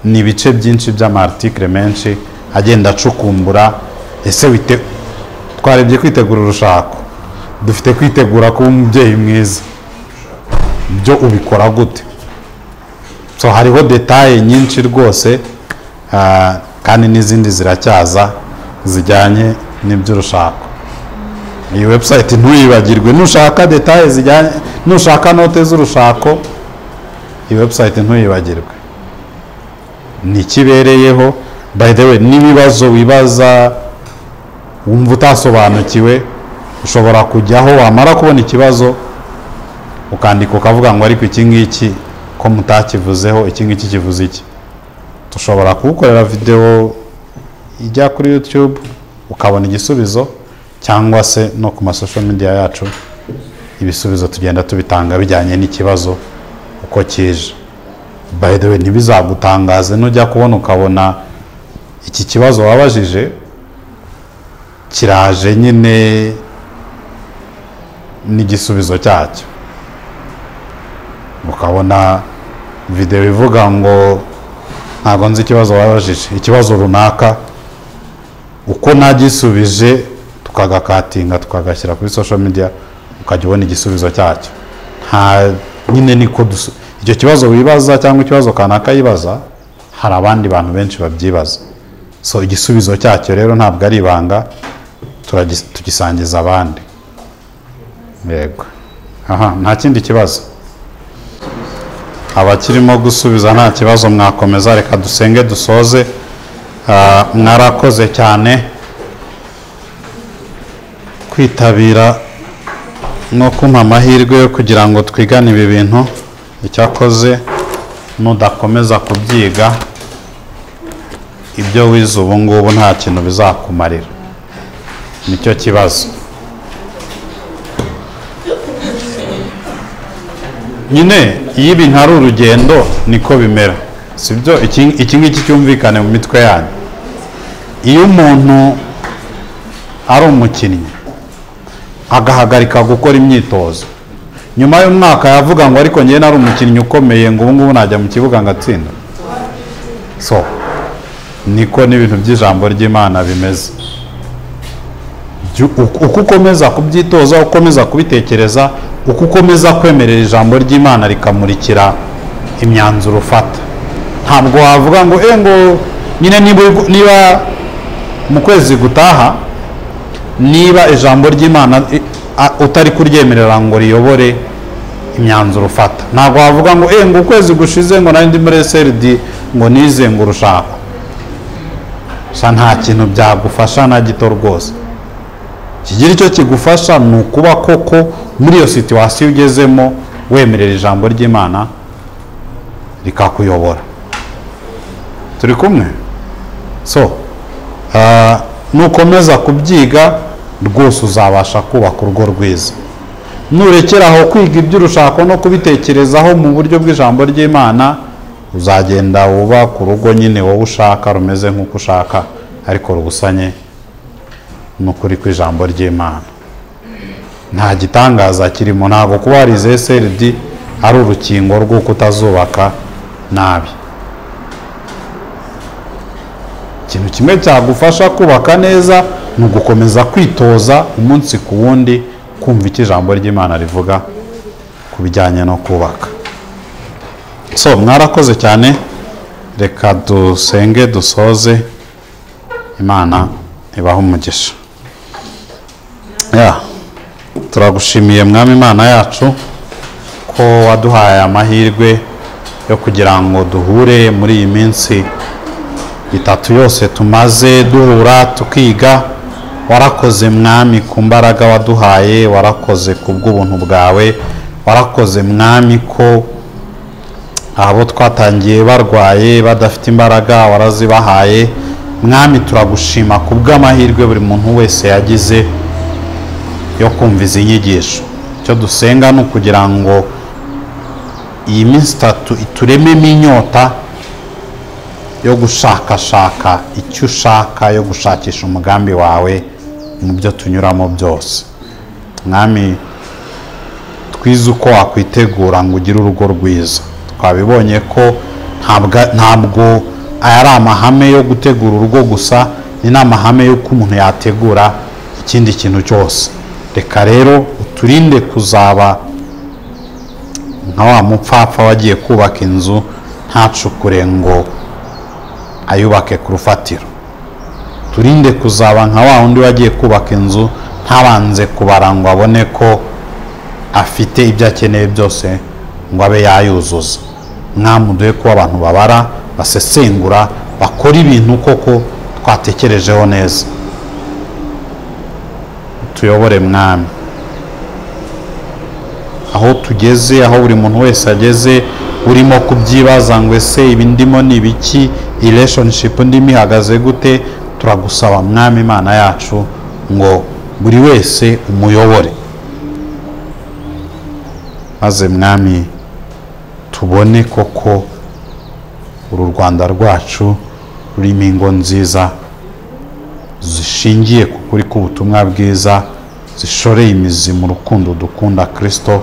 ni ibice byinshi by'amartikle menshi agenda acukumbura. Ese twarebye kwitegura urushako, dufite kwitegura kuba umubyeyi mwiza, byo ubikora gute? So hariho detaye nyinshi rwose, kandi n'izindi ziracyaza zijyanye n'iby'urushako. Iyi website ntuyibagirwe, nushaka detaye zijyanye, nushaka note z'urushako, iyi website ntuyibagirwe, ni kibereyeho. By the way, n'ibibazo wibaza wumva utasobanukiwe, ushobora kujyaho, wamara kubona ikibazo ukandika ukavuga ngo ariko iki ngiki ko mutakivuzeho, iki ngiki kivuze iki. Tushobora kugukorera video ijya kuri YouTube ukabona igisubizo, cyangwa se no ku social media yacu ibisubizo tugenda tubitanga bijyanye n'ikibazo uko kije. By the way, ntibizagutangaze nujya kubona ukabona iki kibazo wabajije kiraje nyine n'igisubizo cyacyo, ukabona video ivuga ngo ntabwo nzi ikibazo wabajije, ikibazo runaka uko nagisubije tukagakatinga tukagashyira kuri social media, ukajya ubona igisubizo cyacyo. nyine niko icyo kibazo wibaza cyangwa ikibazo kanaka yibaza, hari abandi bantu benshi babyibaza. So igisubizo cyacyo rero ntabwo ari ibanga, tugisangiza abandi. Yego. Nta kindi kibazo. Abakirimo gusubiza nta kibazo mwakomeza, reka dusenge dusoze. Mwarakoze cyane kwitabira no kumpa amahirwe yo kugira ngo twigane ibi bintu. Icyakoze nudakomeza kubyiga, ibyo wize ubu ngubu nta kintu bizakumarira. Nicyo kibazo. Nyine iyo ibintu ari urugendo niko bimera, sibyo? Iki ngiki cyumvikane mu mitwe yanyu. Iyo umuntu ari umukinnyi agahagarika gukora imyitozo, nyuma y'umwaka yavuga ngo ariko njye nari umukinnyi ukomeye, ngo ubu ngubu najya mu kibuga ngatsinda. So niko n'ibintu by'ijambo ry'Imana bimeze. Uko ukomeza kubyitoza, uko ukomeza kubitekereza, uko ukomeza kwemerera ijambo ry'Imana rikamurikira imyanzuro ufata. Ntabwo wavuga ngo ngo nyine niba mu kwezi gutaha, niba ijambo ry'Imana utari kuryemerera ngo riyobore imyanzuro ufata, ntabwo wavuga ngo ngo ukwezi gushize ngo nari ndi muri SRD ngo nize ngo urushaka. Nta kintu byagufasha na gito rwose. Kigira icyo kigufasha ni ukuba koko muri iyo situwasiyo ugezemo wemerera ijambo ry'Imana rikakuyobora. Turi kumwe? So nukomeza kubyiga rwose uzabasha kubaka urugo rwiza. Nurekeraho kwiga iby'urushako no kubitekerezaho mu buryo bw'ijambo ry'Imana, uzagenda wubaka urugo nyine wowe ushaka, rumeze nk'uko ushaka, ariko rugusanye n'ukuri kw'ijambo ry'Imana. Nta gitangaza kirimo. Ntabwo kuba warize SRD ari urukingo rw'uko utazubaka nabi. Ikintu kimwe cyagufasha kubaka neza ni ugukomeza kwitoza umunsi ku wundi, kumva icyo ijambo ry'Imana rivuga ku bijyanye no kubaka. So mwarakoze cyane, reka dusenge dusoze. Imana ibahe umugisha. Turagushimiye Mwami Imana yacu ko waduhaye amahirwe yo kugira ngo duhure muri iyi minsi itatu yose tumaze duhura tukiga. Warakoze Mwami ku mbaraga waduhaye, warakoze ku bw'ubuntu bwawe, warakoze Mwami ko abo twatangiye barwaye badafite imbaraga warazibahaye. Mwami turagushima ku bw'amahirwe buri muntu wese yagize yo kumva izi nyigisho. Icyo dusenga ni ukugira ngo iyi minsi itatu iturememo inyota yo gushakashaka icyo ushaka, yo gushakisha umugambi wawe mu byo tunyuramo byose. Mwami twize uko wakwitegura ngo ugire urugo rwiza. Twabibonye ko ntabwo aya ari amahame yo gutegura urugo gusa, ni n'amahame y'uko umuntu yategura ikindi kintu cyose. Reka rero uturinde kuzaba nka wa mupfapfa wagiye kubaka inzu ntacukure ngo ayubake ku rufatiro. Turinde kuzaba nka wa wundi wagiye kubaka inzu ntabanze kubara ngo abone ko afite ibyo akeneye byose ngo abe yayuzuza. Mwami duhe ko abantu babara, basesengura, bakora ibintu koko twatekerejeho neza. Tuyobore Mwami aho tugeze, aho buri muntu wese ageze urimo kubyibaza ngo ese ibi ndimo ni ibiki, relationship ndimo ihagaze gute. Turagusaba Mwami Imana yacu ngo buri wese umuyobore, maze Mwami tubone koko uru Rwanda rwacu rurimo ingo nziza zishingiye ku kuri k'ubutumwa bwiza, zishoreye imizi mu rukundo dukunda Kristo.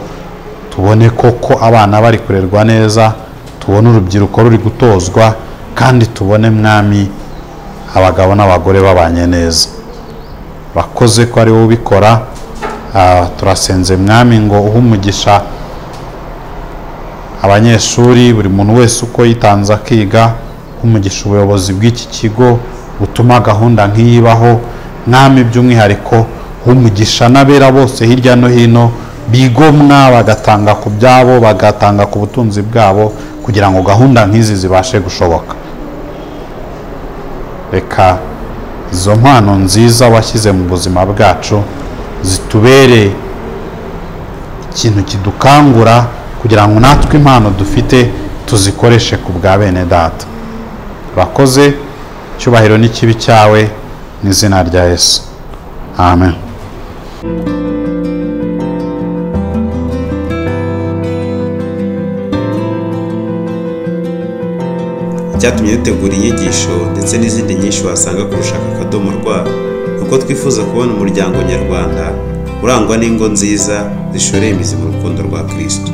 Tubone koko abana bari kurerwa neza, tubone urubyiruko ruri gutozwa, kandi tubone Mwami abagabo n'abagore babanye neza. Bakoze ko ari wowe ubikora. Turasenze Mwami ngo uhe umugisha abanyeshuri, buri muntu wese uko yitanze akiga, umugisha ubuyobozi bw'iki kigo butuma gahunda nk'iyibaho, mwami by'umwihariko umugisha n'abera bose hirya no hino bigomwa bagatanga ku byabo, bagatanga ku butunzi bwabo kugira ngo gahunda nk'izi zibashe gushoboka. Reka izo mpano nziza washyize mu buzima bwacu zitubere ikintu kidukangura kugira ngo natwe impano dufite tuzikoreshe ku bwa bene data. Urakoze, icyubahiro n'ikibi cyawe mu izina rya Yesu, amen. Icyatumye dutegura inyigisho ndetse n'izindi nyinshi wasanga ku rushaka.rw nuko twifuza kubona umuryango nyarwanda urangwa n'ingo nziza zishoreye imizi mu rukundo rwa Kristo.